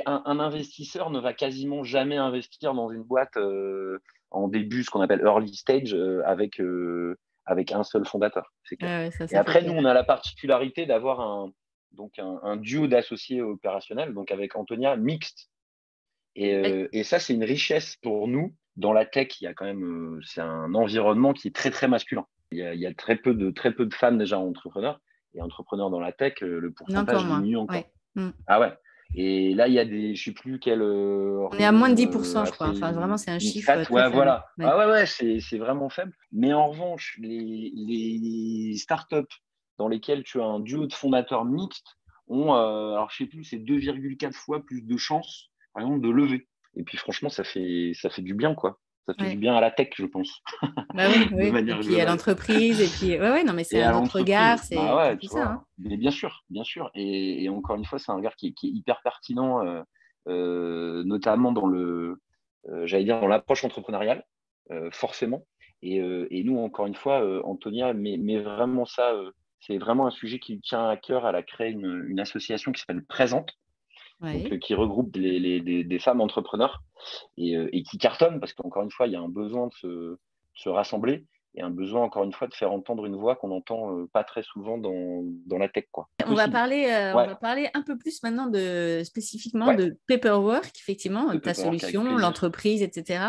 un investisseur ne va quasiment jamais investir dans une boîte en début, ce qu'on appelle early stage, avec un seul fondateur, c'est clair.
ouais,
Et
ça fait
après, nous,
peur.
on a la particularité d'avoir un duo d'associés opérationnels, donc avec Antonia, mixte.
Ouais.
Et ça, c'est une richesse pour nous. Dans la tech, il y a quand même, c'est un environnement qui est très, très masculin. Il y a très peu de femmes déjà entrepreneurs. Et entrepreneurs dans la tech, le
Encore
pourcentage
moins.
diminue encore.
Ouais. Mm.
Ah ouais. Et là, il y a je sais plus quelle
On est à moins de 10%,
a
je crois.
fait
Enfin, vraiment, c'est un
une
chiffre
stat.
très
Ouais,
faible.
voilà.
Ouais.
Ah ouais, c'est vraiment faible. Mais en revanche, les startups dans lesquelles tu as un duo de fondateurs mixtes ont, alors je sais plus, c'est 2,4 fois plus de chances, par exemple, de lever. Et puis franchement, ça fait du bien, quoi. Ça fait du
Ouais.
bien à la tech, je pense,
Bah oui,
de
oui. Et
manière
puis à
globale.
l'entreprise, et puis ouais, non, mais c'est
Et à
un autre regard,
l'entreprise, bah
c'est
ouais,
tout
tu
ça, hein.
vois. Mais bien sûr, bien sûr. Et encore une fois, c'est un regard qui est hyper pertinent, notamment j'allais dire, dans l'approche entrepreneuriale, forcément. Et nous, encore une fois, Antonia, mais vraiment ça, c'est vraiment un sujet qui lui tient à cœur. Elle a créé une association qui s'appelle Présente, donc
Ouais.
qui regroupe des femmes entrepreneurs et qui cartonne parce qu'encore une fois, il y a un besoin de se rassembler et un besoin, encore une fois, de faire entendre une voix qu'on n'entend pas très souvent dans la tech, quoi. Possible.
On
Ouais,
va parler un peu plus maintenant spécifiquement
ouais,
de Paperwork, effectivement,
de
ta
Paperwork avec
solution,
plaisir.
l'entreprise, etc.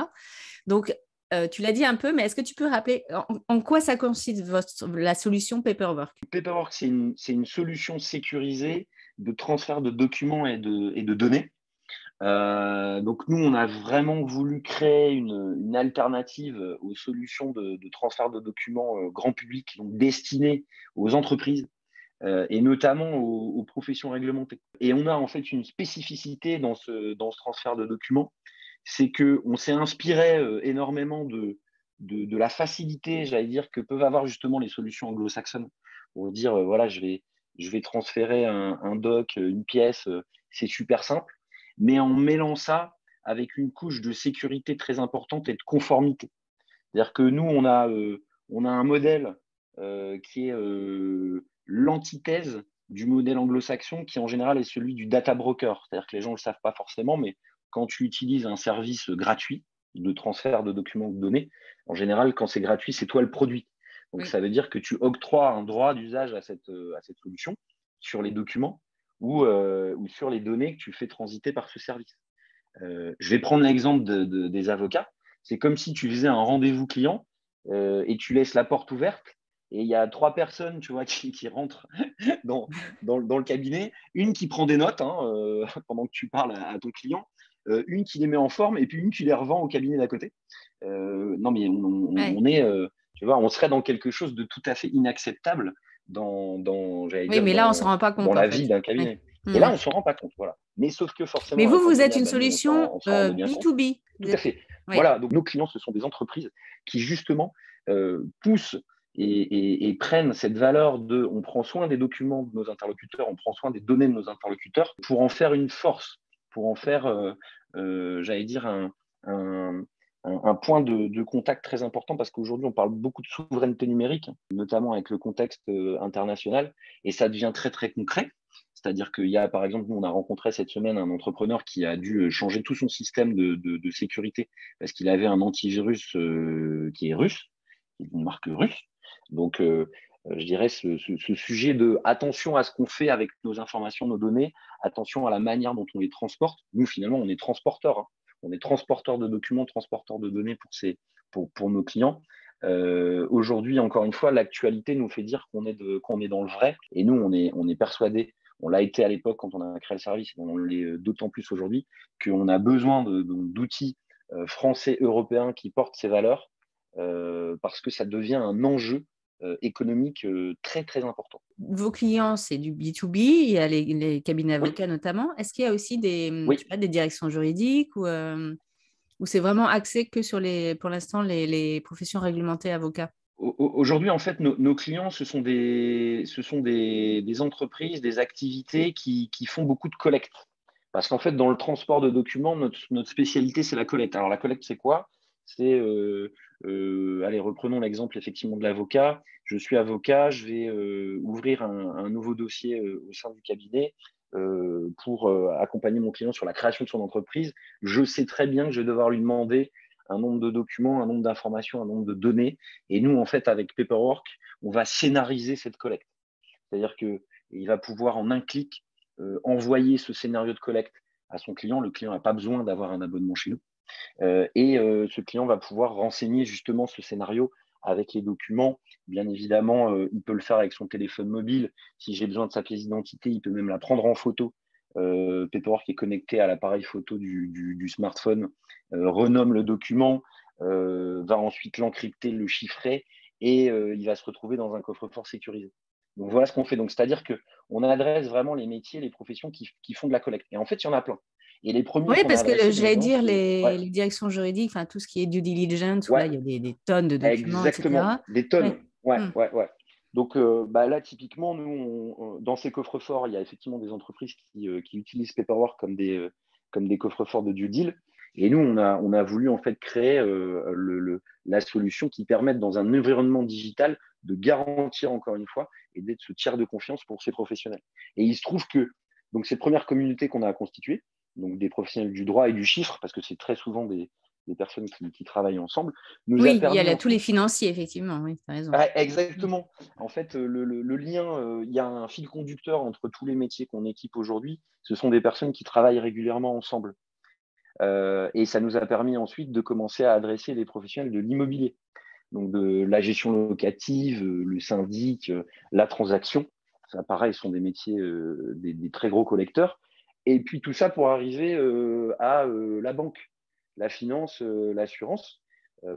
Donc, tu l'as dit un peu, mais est-ce que tu peux rappeler en quoi ça consiste la solution Paperwork?
Paperwork, c'est une solution sécurisée de transfert de documents et de données. Donc nous, on a vraiment voulu créer une alternative aux solutions de transfert de documents grand public, donc destinées aux entreprises et notamment aux professions réglementées. Et on a en fait une spécificité dans ce transfert de documents, c'est qu'on s'est inspiré énormément de la facilité, j'allais dire, que peuvent avoir justement les solutions anglo-saxonnes. Pour dire, voilà, je vais transférer un doc, une pièce, c'est super simple, mais en mêlant ça avec une couche de sécurité très importante et de conformité. C'est-à-dire que nous, on a un modèle qui est l'antithèse du modèle anglo-saxon, qui en général est celui du data broker. C'est-à-dire que les gens ne le savent pas forcément, mais quand tu utilises un service gratuit de transfert de documents ou de données, en général, quand c'est gratuit, c'est toi le produit. Donc, ça veut dire que tu octroies un droit d'usage à cette solution sur les documents ou sur les données que tu fais transiter par ce service. Je vais prendre l'exemple des avocats. C'est comme si tu faisais un rendez-vous client et tu laisses la porte ouverte et il y a 3 personnes, tu vois, qui rentrent dans le cabinet, une qui prend des notes pendant que tu parles à ton client, une qui les met en forme et puis une qui les revend au cabinet d'à côté. Non, mais on est, tu vois, on serait dans quelque chose de tout à fait inacceptable j'allais dire,
mais là, on ne se rend pas compte,
dans la
en fait.
vie d'un cabinet.
Ouais.
Et là, on ne se rend pas compte, voilà. Mais sauf que forcément,
Mais vous, vous êtes
accompagné,
une
nous,
solution
on s'en rend bien compte.
B2B.
Tout à fait.
Oui.
Voilà, donc nos clients, ce sont des entreprises qui justement poussent et prennent cette valeur de on prend soin des documents de nos interlocuteurs, on prend soin des données de nos interlocuteurs pour en faire une force, pour en faire, j'allais dire, un point de contact très important, parce qu'aujourd'hui, on parle beaucoup de souveraineté numérique, notamment avec le contexte international, et ça devient très, très concret. C'est-à-dire qu'il y a, par exemple, nous, on a rencontré cette semaine un entrepreneur qui a dû changer tout son système de sécurité parce qu'il avait un antivirus qui est russe, qui est d'une marque russe. Donc, je dirais ce sujet de attention à ce qu'on fait avec nos informations, nos données, attention à la manière dont on les transporte. Nous, finalement, on est transporteurs. On est transporteurs de documents, transporteurs de données pour nos clients. Aujourd'hui, encore une fois, l'actualité nous fait dire qu'on est dans le vrai. Et nous, on est persuadés. On l'a été à l'époque quand on a créé le service, on l'est d'autant plus aujourd'hui, qu'on a besoin d'outils français, européens qui portent ces valeurs parce que ça devient un enjeu économique très, très important.
Vos clients, c'est du B2B, il y a les cabinets avocats notamment. Est-ce qu'il y a aussi des directions juridiques ou c'est vraiment axé que sur pour l'instant, les professions réglementées avocats?
Aujourd'hui, en fait, nos clients, ce sont des entreprises, des activités qui font beaucoup de collecte. Parce qu'en fait, dans le transport de documents, notre spécialité, c'est la collecte. Alors, la collecte, c'est quoi? C'est, allez, reprenons l'exemple effectivement de l'avocat. Je suis avocat, je vais ouvrir un nouveau dossier au sein du cabinet pour accompagner mon client sur la création de son entreprise. Je sais très bien que je vais devoir lui demander un nombre de documents, un nombre d'informations, un nombre de données. Et nous, en fait, avec Paperwork, on va scénariser cette collecte. C'est-à-dire qu'il va pouvoir en un clic envoyer ce scénario de collecte à son client. Le client n'a pas besoin d'avoir un abonnement chez nous. Ce client va pouvoir renseigner justement ce scénario avec les documents. Bien évidemment, il peut le faire avec son téléphone mobile. Si j'ai besoin de sa pièce d'identité, il peut même la prendre en photo. Paperwork est connecté à l'appareil photo du smartphone, renomme le document, va ensuite l'encrypter, le chiffrer, et il va se retrouver dans un coffre-fort sécurisé. Donc voilà ce qu'on fait. Donc c'est-à-dire qu'on adresse vraiment les métiers, les professions qui font de la collecte. Et en fait, il y en a plein. Et les premiers
Oui,
qu'on a
parce que
adressés,
j'allais dire
ouais.
les directions juridiques, enfin tout ce qui est due diligence, où
Ouais.
là, il y a des tonnes de documents,
Exactement,
etc.
des tonnes. Ouais. Donc là, typiquement, nous, dans ces coffres-forts, il y a effectivement des entreprises qui utilisent Paperwork comme des coffres-forts de due deal. Et nous, on a voulu en fait créer la solution qui permette, dans un environnement digital, de garantir encore une fois et d'être ce tiers de confiance pour ces professionnels. Et il se trouve que donc cette première communauté qu'on a constituée, donc des professionnels du droit et du chiffre, parce que c'est très souvent des personnes qui travaillent ensemble, nous a permis
il y a tous les
ensuite…
financiers, effectivement, oui, tu as raison.
Exactement. En fait, le lien, il y a un fil conducteur entre tous les métiers qu'on équipe aujourd'hui. Ce sont des personnes qui travaillent régulièrement ensemble. Et ça nous a permis ensuite de commencer à adresser les professionnels de l'immobilier, donc de la gestion locative, le syndic, la transaction. Ça, pareil, sont des métiers, des très gros collecteurs. Et puis tout ça pour arriver à la banque, la finance, l'assurance.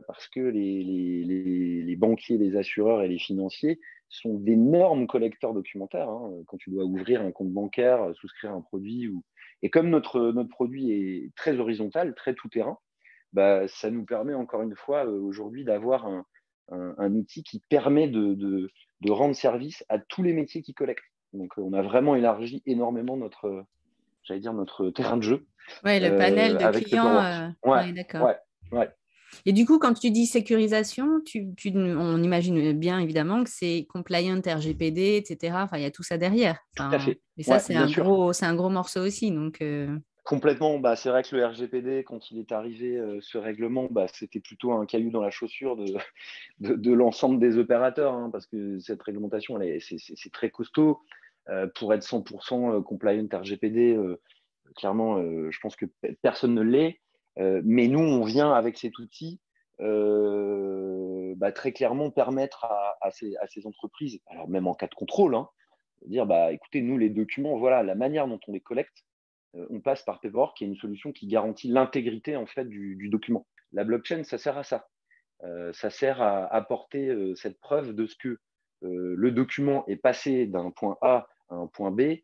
parce que les banquiers, les assureurs et les financiers sont d'énormes collecteurs documentaires, hein, quand tu dois ouvrir un compte bancaire, souscrire un produit. Et comme notre produit est très horizontal, très tout-terrain, bah, ça nous permet encore une fois aujourd'hui d'avoir un outil qui permet de rendre service à tous les métiers qui collectent. Donc, on a vraiment élargi énormément notre terrain de jeu
Ouais, le panel de
avec
clients.
Paperwork. Ouais,
Ouais, d'accord.
ouais, ouais.
Et du coup, quand tu dis sécurisation, on imagine bien évidemment que c'est compliant RGPD, etc. Enfin, il y a tout ça derrière.
Tout à
Enfin,
fait.
et ça,
Ouais, bien sûr.
c'est un gros morceau aussi. Donc,
Complètement. Bah, c'est vrai que le RGPD, quand il est arrivé, ce règlement, bah, c'était plutôt un caillou dans la chaussure de l'ensemble des opérateurs, hein, parce que cette réglementation, c'est très costaud. Pour être 100% compliant RGPD, clairement, je pense que personne ne l'est. Mais nous, on vient avec cet outil très clairement permettre à ces entreprises, alors même en cas de contrôle, hein, de dire, bah, écoutez, nous, les documents, voilà, la manière dont on les collecte, on passe par Paperwork, qui est une solution qui garantit l'intégrité en fait, du document. La blockchain, ça sert à ça. Ça sert à apporter cette preuve de ce que le document est passé d'un point A à un point B,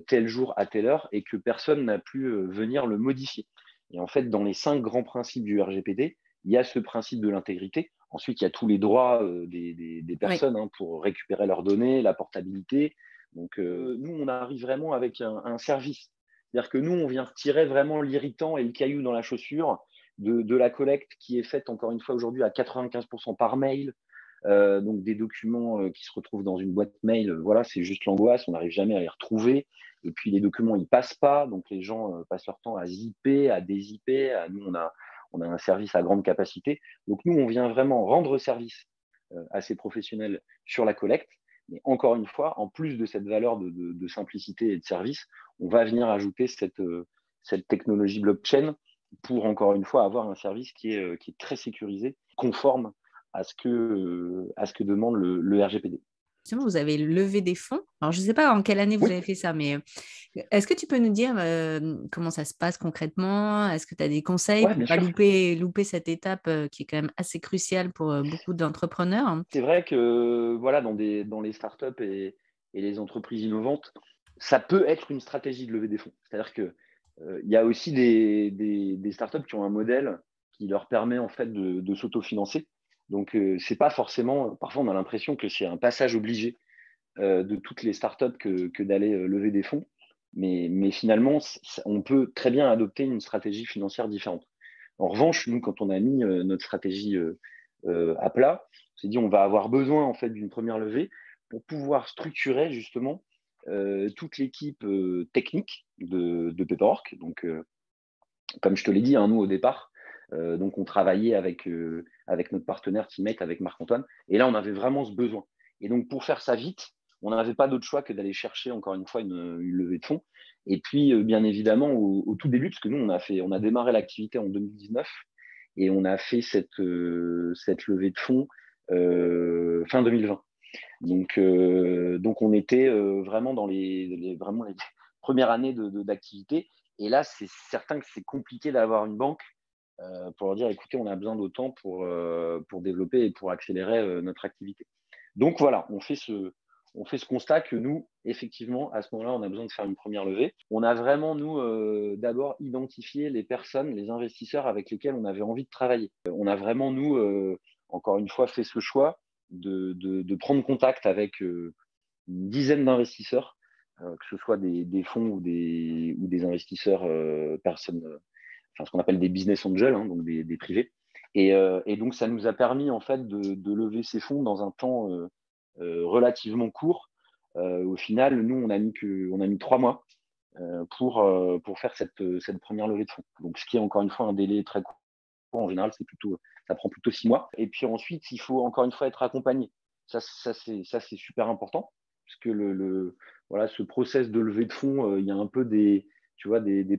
tel jour à telle heure, et que personne n'a pu venir le modifier. Et en fait, dans les 5 grands principes du RGPD, il y a ce principe de l'intégrité. Ensuite, il y a tous les droits des personnes, hein, pour récupérer leurs données, la portabilité. Donc, nous, on arrive vraiment avec un service. C'est-à-dire que nous, on vient retirer vraiment l'irritant et le caillou dans la chaussure de la collecte qui est faite, encore une fois, aujourd'hui à 95% par mail. Donc des documents qui se retrouvent dans une boîte mail, voilà, c'est juste l'angoisse, on n'arrive jamais à les retrouver. Et puis les documents, ils passent pas, donc les gens passent leur temps à zipper, à dézipper. Nous, on a un service à grande capacité. Donc nous, on vient vraiment rendre service à ces professionnels sur la collecte. Mais encore une fois, en plus de cette valeur de simplicité et de service, on va venir ajouter cette technologie blockchain pour, encore une fois, avoir un service qui est très sécurisé, conforme à ce que demande le RGPD.
justement, vous avez levé des fonds. Alors, je ne sais pas en quelle année vous
Oui,
avez fait ça, mais est-ce que tu peux nous dire comment ça se passe concrètement? Est-ce que tu as des conseils
ouais,
pour ne
bien
pas
sûr.
louper cette étape qui est quand même assez cruciale pour beaucoup d'entrepreneurs?
C'est vrai que voilà, dans les startups et les entreprises innovantes, ça peut être une stratégie de lever des fonds. C'est-à-dire que il y a aussi des startups qui ont un modèle qui leur permet en fait de s'autofinancer. Donc, c'est pas forcément. Parfois, on a l'impression que c'est un passage obligé de toutes les startups que d'aller lever des fonds. Mais finalement, on peut très bien adopter une stratégie financière différente. En revanche, nous, quand on a mis notre stratégie à plat, on s'est dit on va avoir besoin en fait d'une première levée pour pouvoir structurer justement toute l'équipe technique de Paperwork. Donc, comme je te l'ai dit, hein, nous au départ, donc on travaillait avec notre partenaire Teammate, avec Marc-Antoine, et là on avait vraiment ce besoin. Et donc pour faire ça vite, on n'avait pas d'autre choix que d'aller chercher encore une fois une levée de fonds. Et puis bien évidemment au tout début, parce que nous on a démarré l'activité en 2019 et on a fait cette levée de fonds fin 2020. Donc on était vraiment dans vraiment les premières années d'activité. Et là, c'est certain que c'est compliqué d'avoir une banque pour leur dire, écoutez, on a besoin d'autant pour développer et pour accélérer notre activité. Donc voilà, on fait ce constat que nous, effectivement, à ce moment-là, on a besoin de faire une première levée. On a vraiment, nous, d'abord identifié les personnes, les investisseurs avec lesquels on avait envie de travailler. On a vraiment, nous, encore une fois, fait ce choix de prendre contact avec une dizaine d'investisseurs, que ce soit des fonds ou des investisseurs personnes, enfin ce qu'on appelle des business angels, hein, donc des privés. Et donc ça nous a permis en fait de lever ces fonds dans un temps relativement court. Au final, nous on a mis 3 mois pour faire cette première levée de fonds. Donc ce qui est encore une fois un délai très court. En général, ça prend plutôt 6 mois. Et puis ensuite, il faut encore une fois être accompagné. Ça c'est super important, parce que voilà, ce process de levée de fonds, il y a un peu des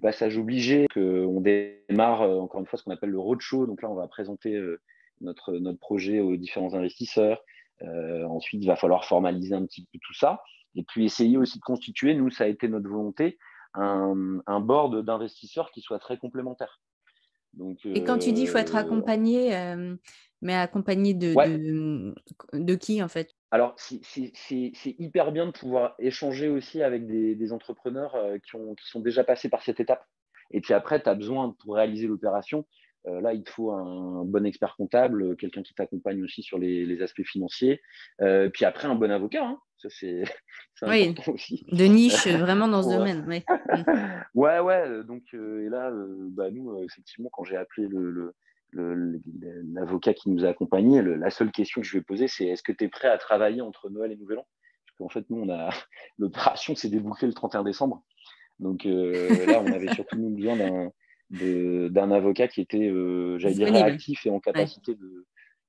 passages obligés. On démarre, encore une fois, ce qu'on appelle le roadshow. Donc là, on va présenter notre projet aux différents investisseurs. Ensuite, il va falloir formaliser un petit peu tout ça. Et puis essayer aussi de constituer, nous, ça a été notre volonté, un board d'investisseurs qui soit très complémentaire. Donc,
Et quand tu dis qu'il faut être accompagné, mais accompagné de qui en fait?
Alors, c'est hyper bien de pouvoir échanger aussi avec des entrepreneurs qui sont déjà passés par cette étape. Et puis après, tu as besoin, pour réaliser l'opération, là, il te faut un bon expert comptable, quelqu'un qui t'accompagne aussi sur les aspects financiers. Puis après, un bon avocat, hein. Ça, c'est
Oui,
important aussi.
de niche vraiment dans ce
Pour,
domaine. Oui.
ouais. Donc, et là, nous, effectivement, quand j'ai appelé l'avocat qui nous a accompagnés, la seule question que je lui ai posée, c'est est-ce que tu es prêt à travailler entre Noël et Nouvel An? Parce qu'en fait, nous, l'opération s'est débouclée le 31 décembre. Donc là, on avait surtout nous besoin d'un avocat qui était, j'allais dire,
Disponible.
réactif et en capacité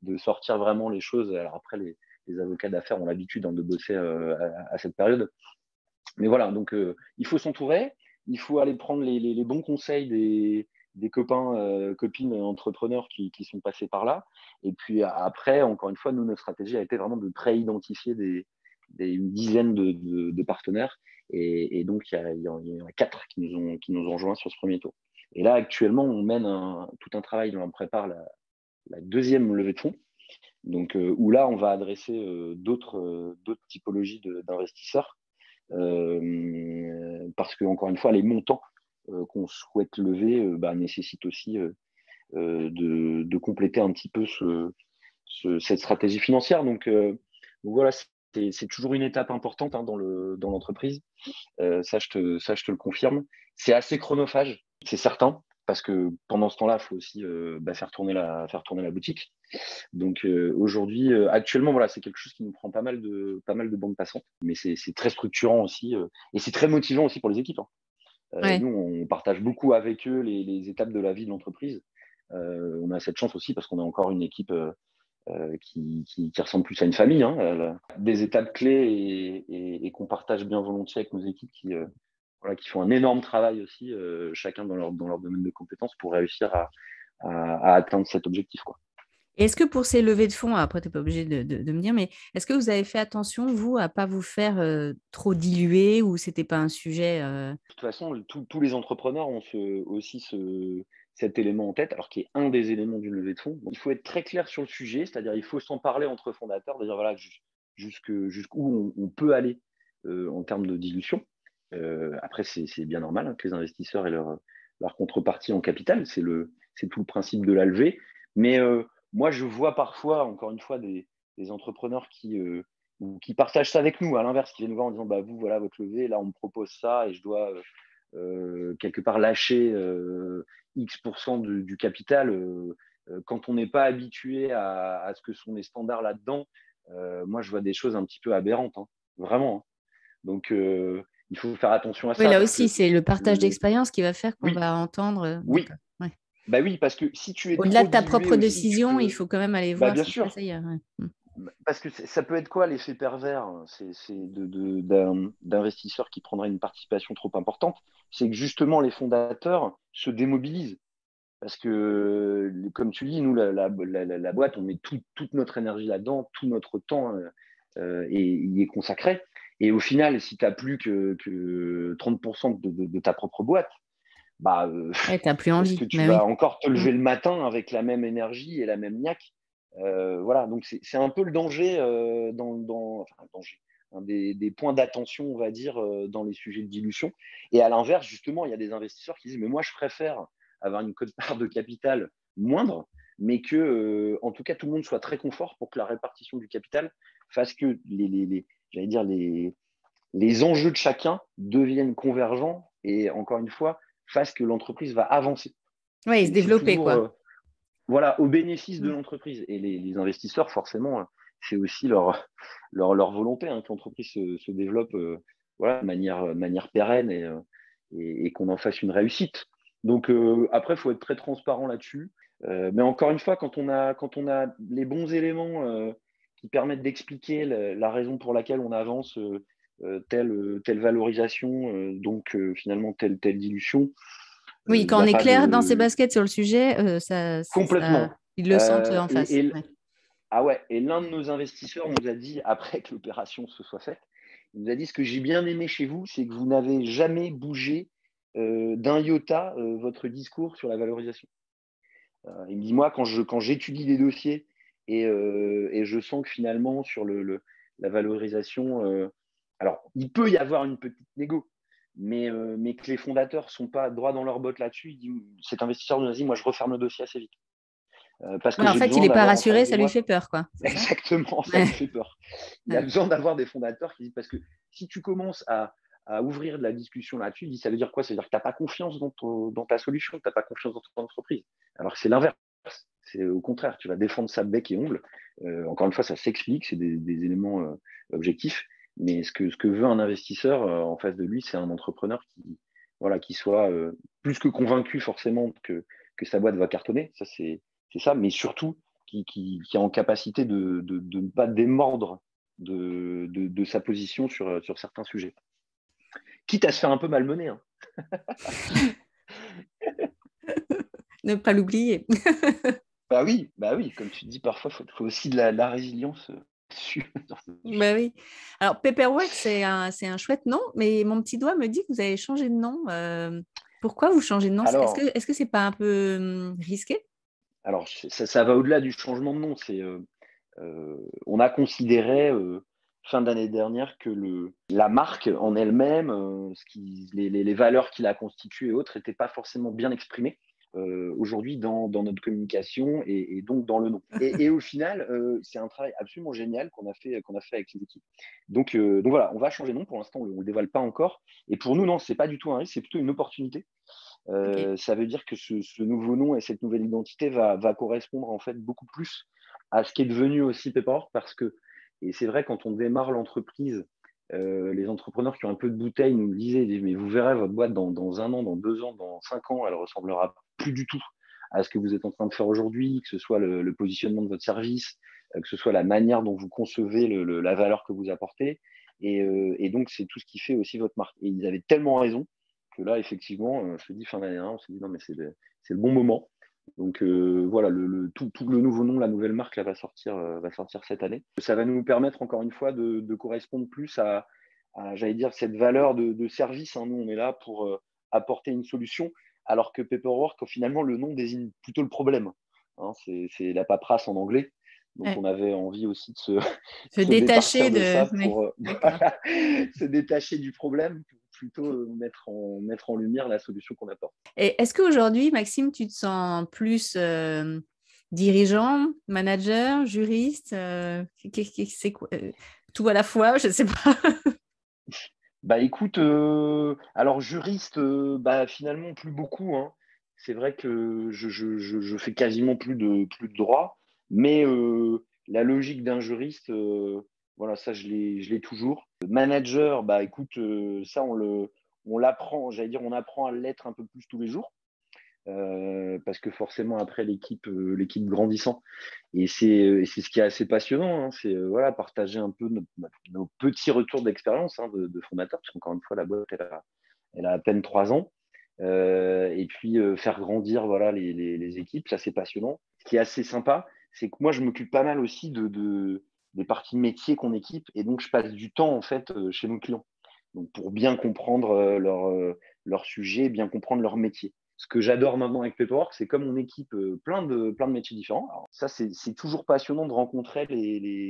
de sortir vraiment les choses. Alors après, les avocats d'affaires ont l'habitude de bosser à cette période. Mais voilà, donc il faut s'entourer, il faut aller prendre les bons conseils des copains, copines entrepreneurs qui sont passés par là. Et puis après, encore une fois, nous, notre stratégie a été vraiment de pré-identifier une dizaine de partenaires. Et donc, il y en a 4 qui nous ont rejoints sur ce premier tour. Et là, actuellement, on mène tout un travail, on prépare la deuxième levée de fonds. Donc, où là, on va adresser d'autres typologies d'investisseurs. Parce que, encore une fois, les montants qu'on souhaite lever nécessitent aussi de compléter un petit peu cette stratégie financière. Donc voilà, c'est toujours une étape importante dans l'entreprise. Ça, je te le confirme. C'est assez chronophage, c'est certain, parce que pendant ce temps-là, il faut aussi faire tourner la boutique. Donc aujourd'hui, actuellement, voilà, c'est quelque chose qui nous prend pas mal de bandes passantes, mais c'est très structurant aussi et c'est très motivant aussi pour les équipes, hein.
Ouais.
Nous, on partage beaucoup avec eux les étapes de la vie de l'entreprise. On a cette chance aussi parce qu'on a encore une équipe qui ressemble plus à une famille, hein, des étapes clés et qu'on partage bien volontiers avec nos équipes qui font un énorme travail aussi, chacun dans leur domaine de compétences pour réussir à atteindre cet objectif, quoi.
Et est-ce que pour ces levées de fonds, après, tu n'es pas obligé de me dire, mais est-ce que vous avez fait attention, vous, à ne pas vous faire trop diluer ou ce n'était pas un sujet
De toute façon, tous les entrepreneurs ont aussi cet élément en tête, alors qui est un des éléments d'une levée de fonds. Il faut être très clair sur le sujet, c'est-à-dire il faut s'en parler entre fondateurs, de dire voilà jusqu'où on peut aller en termes de dilution. Après, c'est bien normal que les investisseurs aient leur contrepartie en capital, c'est tout le principe de la levée. Mais moi, je vois parfois, encore une fois, des entrepreneurs qui partagent ça avec nous, à l'inverse, qui viennent nous voir en disant bah, vous, voilà votre levée, là, on me propose ça et je dois quelque part lâcher X% du capital. Quand on n'est pas habitué à ce que sont les standards là-dedans, moi, je vois des choses un petit peu aberrantes, hein, vraiment, hein. Donc, il faut faire attention à
Oui,
ça.
là
Parce
aussi,
que
c'est le partage d'expérience qui va faire qu'on
oui,
va entendre.
oui,
D'accord. Ouais.
bah oui, parce que si tu es
Au-delà
trop
de ta
dilué
propre
aussi, tu
décision, il
peux.
faut quand même aller
Bah,
voir
bien
ce qui se passe
sûr.
ailleurs. Ouais.
Parce que ça peut être quoi l'effet pervers? C'est d'investisseurs qui prendraient une participation trop importante. C'est que justement, les fondateurs se démobilisent. Parce que, comme tu dis, nous, la boîte, on met toute notre énergie là-dedans, tout notre temps y est consacré. Et au final, si tu n'as plus que 30% de ta propre boîte, bah,
Ouais, tu n'as plus
est-ce que
envie.
tu
Bah
vas
oui.
encore te lever le matin avec la même énergie et la même niaque? Voilà, donc c'est un peu le danger, enfin, le danger, un des points d'attention, on va dire, dans les sujets de dilution. Et à l'inverse, justement, il y a des investisseurs qui disent mais moi, je préfère avoir une quote-part de capital moindre, mais que, en tout cas, tout le monde soit très confort pour que la répartition du capital fasse que j'allais dire les enjeux de chacun deviennent convergents et encore une fois, fassent que l'entreprise va avancer.
Oui, se
C'est
développer,
toujours
quoi.
voilà, au bénéfice de
Mm.
l'entreprise. Et les investisseurs, forcément, c'est aussi leur volonté que l'entreprise se développe voilà, de manière pérenne et qu'on en fasse une réussite. Donc après, il faut être très transparent là-dessus. Mais encore une fois, quand on a les bons éléments qui permettent d'expliquer la raison pour laquelle on avance telle valorisation, donc finalement telle dilution,
Oui,
il n'y
quand on
a
est
pas
clair dans ses
de.
baskets sur le sujet,
Complètement.
ils le sentent en face.
Et
Ouais.
ah ouais, et l'un de nos investisseurs nous a dit, après que l'opération se soit faite, il nous a dit ce que j'ai bien aimé chez vous, c'est que vous n'avez jamais bougé d'un iota votre discours sur la valorisation. Il me dit, moi, quand j'étudie des dossiers et je sens que finalement, sur la valorisation, alors, il peut y avoir une petite négo, mais que les fondateurs ne sont pas droits dans leurs bottes là-dessus, il dit, cet investisseur nous a dit, moi, je referme le dossier assez vite. Parce que
En
j'ai
fait, il
besoin
n'est pas
d'avoir en
rassuré,
face de
ça lui
moi.
fait peur, quoi.
Exactement, ça lui fait peur. Il a besoin d'avoir des fondateurs qui disent, parce que si tu commences à ouvrir de la discussion là-dessus, il dit, ça veut dire quoi? Ça veut dire que tu n'as pas confiance dans ta solution, tu n'as pas confiance dans ton entreprise. Alors que c'est l'inverse. C'est au contraire, tu vas défendre ça bec et ongle. Encore une fois, ça s'explique, c'est des éléments objectifs. Mais ce que veut un investisseur en face de lui, c'est un entrepreneur qui soit plus que convaincu forcément que sa boîte va cartonner. Ça, c'est ça. Mais surtout, qui est en capacité de ne pas démordre de sa position sur certains sujets. Quitte à se faire un peu malmener. Hein.
Ne pas l'oublier.
Bah oui, comme tu dis, parfois, il faut aussi de la résilience dessus.
Bah oui. Alors, Paperwork, c'est un chouette nom, mais mon petit doigt me dit que vous avez changé de nom. Pourquoi vous changez de nom?
Alors,
Est-ce que c'est pas un peu risqué?
alors ça va au-delà du changement de nom. On a considéré fin d'année dernière que la marque en elle-même, les valeurs qui la constituent et autres, n'étaient pas forcément bien exprimées aujourd'hui dans notre communication et donc dans le nom. Et au final, c'est un travail absolument génial qu'on a fait avec les équipes. Donc voilà, on va changer de nom. Pour l'instant, on ne le dévoile pas encore. Et pour nous, non, ce n'est pas du tout un risque, c'est plutôt une opportunité.
Okay.
Ça veut dire que ce nouveau nom et cette nouvelle identité va correspondre en fait beaucoup plus à ce qui est devenu aussi Paperwork, parce que, et c'est vrai, quand on démarre l'entreprise, les entrepreneurs qui ont un peu de bouteille nous le disaient, mais vous verrez votre boîte dans 1 an, dans 2 ans, dans 5 ans, elle ressemblera plus du tout à ce que vous êtes en train de faire aujourd'hui, que ce soit le positionnement de votre service, que ce soit la manière dont vous concevez la valeur que vous apportez. Et donc, c'est tout ce qui fait aussi votre marque. Et ils avaient tellement raison que là, effectivement, je te dis, fin d'année 1, on s'est dit, non, mais c'est le bon moment. Donc voilà, tout le nouveau nom, la nouvelle marque, là, va sortir cette année. Ça va nous permettre, encore une fois, de correspondre plus à j'allais dire, cette valeur de service. Hein. Nous, on est là pour apporter une solution, alors que Paperwork, finalement, le nom désigne plutôt le problème. Hein. C'est la paperasse en anglais. Donc, on avait envie aussi de se
détacher
de ça
oui.
pour se détacher du problème, pour plutôt mettre en lumière la solution qu'on apporte.
Et est-ce qu'aujourd'hui, Maxime, tu te sens plus dirigeant, manager, juriste, c'est quoi, tout à la fois, je ne sais pas.
Bah écoute, alors juriste, finalement plus beaucoup. Hein. C'est vrai que je fais quasiment plus de droit, mais la logique d'un juriste, voilà, ça je l'ai toujours. Manager, bah écoute, ça on l'apprend, j'allais dire, on apprend à l'être un peu plus tous les jours. Parce que forcément après l'équipe grandissant, et c'est ce qui est assez passionnant, hein, c'est voilà, partager un peu nos petits retours d'expérience, hein, de fondateurs, parce qu'encore une fois la boîte elle a à peine 3 ans, et puis faire grandir voilà les équipes, ça c'est passionnant. Ce qui est assez sympa, c'est que moi je m'occupe pas mal aussi des parties métiers qu'on équipe, et donc je passe du temps en fait chez nos clients, donc pour bien comprendre leur sujet, bien comprendre leur métier. Ce que j'adore maintenant avec Paperwork, c'est comme on équipe plein de métiers différents. Alors ça, c'est toujours passionnant de rencontrer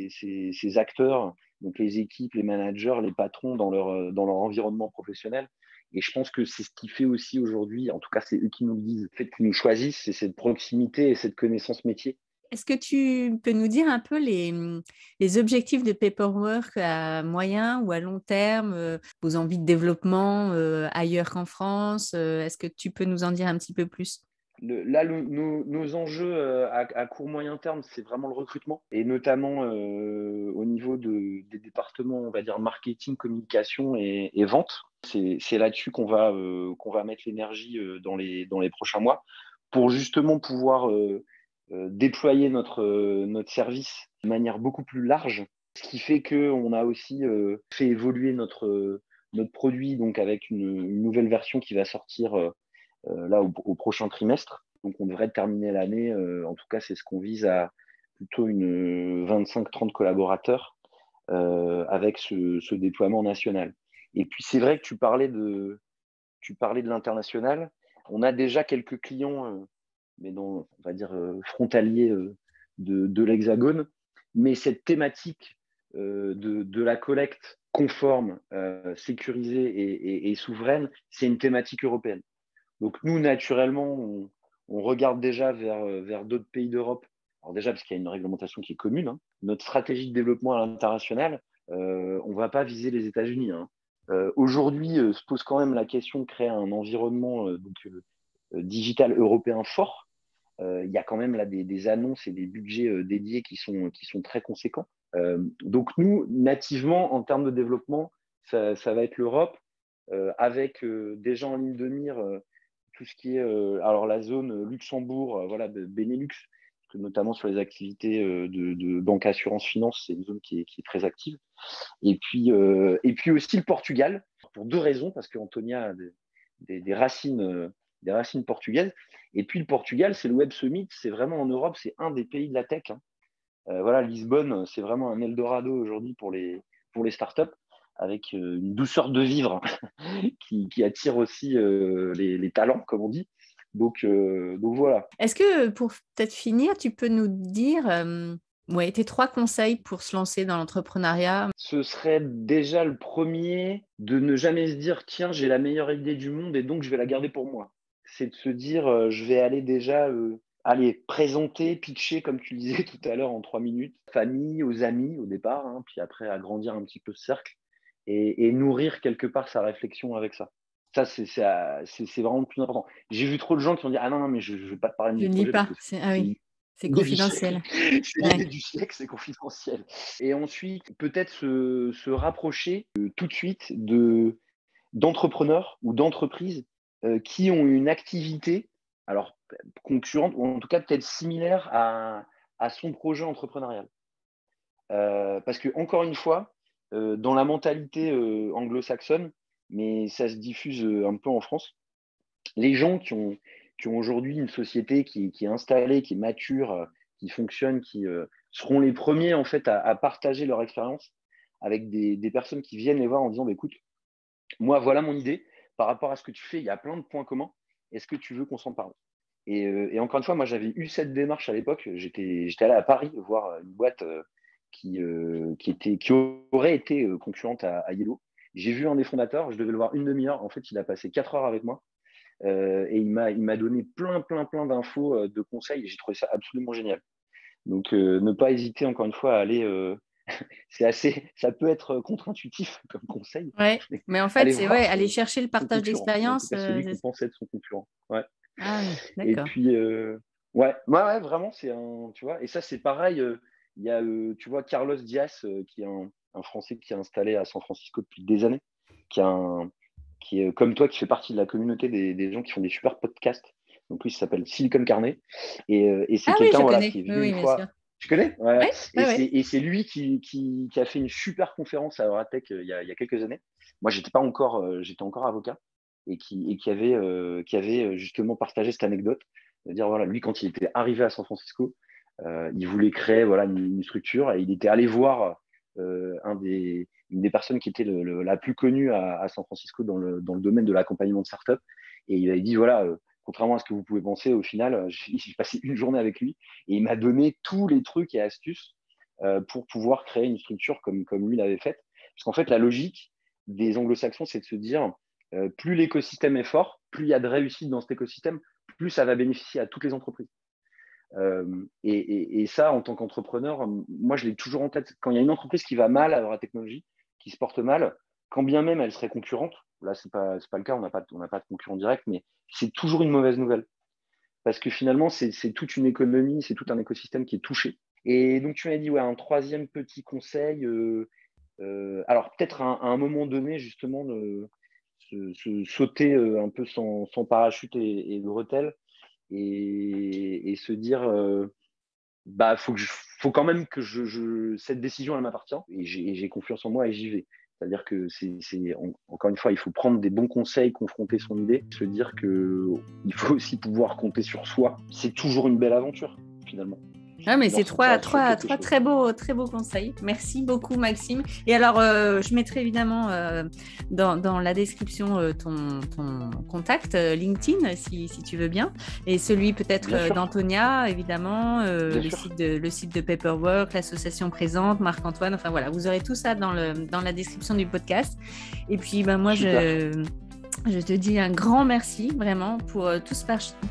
ces acteurs, donc les équipes, les managers, les patrons dans leur environnement professionnel. Et je pense que c'est ce qui fait aussi aujourd'hui, en tout cas c'est eux qui nous le disent, le fait qu'ils nous choisissent, c'est cette proximité et cette connaissance métier.
Est-ce que tu peux nous dire un peu les objectifs de Paperwork à moyen ou à long terme, vos envies de développement ailleurs qu'en France? Est-ce que tu peux nous en dire un petit peu plus?
Nos enjeux à court moyen terme, c'est vraiment le recrutement, et notamment au niveau des départements, on va dire marketing, communication et vente. C'est là-dessus qu'on va mettre l'énergie dans les prochains mois, pour justement pouvoir déployer notre service de manière beaucoup plus large, ce qui fait qu'on a aussi fait évoluer notre produit, donc avec une nouvelle version qui va sortir là au prochain trimestre. Donc on devrait terminer l'année, en tout cas c'est ce qu'on vise, à plutôt une 25-30 collaborateurs avec ce déploiement national. Et puis c'est vrai que tu parlais de l'international. On a déjà quelques clients mais dans, on va dire, frontalier de l'Hexagone. Mais cette thématique de la collecte conforme, sécurisée et souveraine, c'est une thématique européenne. Donc nous, naturellement, on regarde déjà vers d'autres pays d'Europe. Alors déjà, parce qu'il y a une réglementation qui est commune. Hein. Notre stratégie de développement à l'international, on ne va pas viser les États-Unis. Hein. Aujourd'hui, se pose quand même la question de créer un environnement digital européen fort. Il y a quand même là des annonces et des budgets dédiés qui sont très conséquents. Donc nous, nativement, en termes de développement, ça va être l'Europe, avec déjà en ligne de mire tout ce qui est alors la zone Luxembourg, voilà, Benelux, notamment sur les activités de banque, assurance, finance, c'est une zone qui est très active. Et puis aussi le Portugal, pour deux raisons, parce qu'Antonia a des racines portugaises. Et puis le Portugal, c'est le Web Summit, c'est vraiment en Europe, c'est un des pays de la tech. Hein. Voilà, Lisbonne, c'est vraiment un Eldorado aujourd'hui pour les startups, avec une douceur de vivre qui attire aussi les talents, comme on dit. Donc voilà.
Est-ce que pour peut-être finir, tu peux nous dire tes 3 conseils pour se lancer dans l'entrepreneuriat?
Ce serait déjà le premier, de ne jamais se dire « Tiens, j'ai la meilleure idée du monde et donc je vais la garder pour moi ». C'est de se dire je vais aller déjà présenter, pitcher, comme tu le disais tout à l'heure, en 3 minutes, famille, aux amis au départ, hein, puis après agrandir un petit peu ce cercle et nourrir quelque part sa réflexion avec ça. Ça, c'est vraiment le plus important. J'ai vu trop de gens qui ont dit « Ah non, mais je ne vais pas te parler de
Je
mes
ne dis
projets. »
pas. C'est confidentiel.
C'est l'idée du siècle, c'est confidentiel. Et ensuite, peut-être se rapprocher tout de suite d'entrepreneurs ou d'entreprises qui ont une activité, alors concurrente, ou en tout cas peut-être similaire à son projet entrepreneurial. Parce que, encore une fois, dans la mentalité anglo-saxonne, mais ça se diffuse un peu en France, les gens qui ont aujourd'hui une société qui est installée, qui est mature, qui fonctionne, qui seront les premiers en fait à partager leur expérience avec des personnes qui viennent les voir en disant bah, écoute, moi voilà mon idée, par rapport à ce que tu fais, il y a plein de points communs, est-ce que tu veux qu'on s'en parle? Et encore une fois, moi j'avais eu cette démarche à l'époque, j'étais allé à Paris voir une boîte qui aurait été concurrente à Yellow. J'ai vu un des fondateurs, je devais le voir une demi-heure, en fait il a passé 4 heures avec moi. Et il m'a donné plein d'infos, de conseils, et j'ai trouvé ça absolument génial. Donc, ne pas hésiter, encore une fois, à aller. Ça peut être contre-intuitif comme conseil.
Ouais, mais en fait, c'est aller chercher le partage d'expérience.
C'est celui qu'on pensait être son concurrent. Ouais.
Ah oui,
et
d'accord.
puis, ouais, vraiment, c'est un. Tu vois, et ça, c'est pareil. Il y a, tu vois, Carlos Diaz, qui est un Français qui est installé à San Francisco depuis des années, qui est comme toi, qui fait partie de la communauté des gens qui font des super podcasts. Donc lui, il s'appelle Silicon Carnet. Et c'est quelqu'un qui est venu une fois. Tu connais? Ouais. Et c'est lui qui a fait une super conférence à Euratech il y a quelques années. Moi, j'étais encore avocat et qui avait justement partagé cette anecdote. De dire, voilà, lui, quand il était arrivé à San Francisco, il voulait créer une structure et il était allé voir une des personnes qui était la plus connue à San Francisco dans le domaine de l'accompagnement de start-up. Et il avait dit, voilà, contrairement à ce que vous pouvez penser, au final, j'ai passé une journée avec lui et il m'a donné tous les trucs et astuces pour pouvoir créer une structure comme lui l'avait faite. Parce qu'en fait, la logique des anglo-saxons, c'est de se dire, plus l'écosystème est fort, plus il y a de réussite dans cet écosystème, plus ça va bénéficier à toutes les entreprises. Et ça, en tant qu'entrepreneur, moi, je l'ai toujours en tête. Quand il y a une entreprise qui va mal à la technologie, qui se porte mal, quand bien même elle serait concurrente, là, c'est pas le cas, on n'a pas de concurrent direct, mais c'est toujours une mauvaise nouvelle. Parce que finalement, c'est toute une économie, c'est tout un écosystème qui est touché. Et donc, tu m'as dit, ouais, un troisième petit conseil, alors peut-être à un moment donné, justement, se sauter un peu sans parachute et bretelles, et se dire faut quand même que cette décision elle m'appartient et j'ai confiance en moi et j'y vais. C'est-à-dire que encore une fois, il faut prendre des bons conseils, confronter son idée, se dire qu'il faut aussi pouvoir compter sur soi. C'est toujours une belle aventure, finalement.
mais c'est trois très beaux conseils. Merci beaucoup, Maxime. Et alors, je mettrai évidemment dans la description ton contact LinkedIn, si tu veux bien, et celui peut-être d'Antonia, évidemment, le site de Paperwork, l'association présente, Marc-Antoine. Enfin voilà, vous aurez tout ça dans la description du podcast. Et puis, moi, je te dis un grand merci vraiment pour tout ce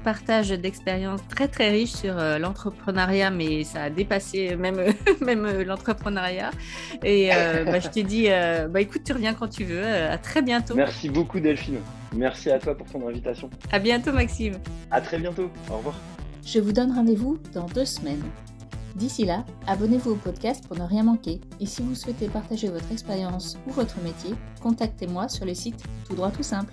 partage d'expériences très très riche sur l'entrepreneuriat, mais ça a dépassé même l'entrepreneuriat. Et je te dis, écoute, tu reviens quand tu veux. À très bientôt.
Merci beaucoup Delphine. Merci à toi pour ton invitation.
À bientôt Maxime.
À très bientôt. Au revoir.
Je vous donne rendez-vous dans 2 semaines. D'ici là, abonnez-vous au podcast pour ne rien manquer. Et si vous souhaitez partager votre expérience ou votre métier, contactez-moi sur le site Tout droit tout simple.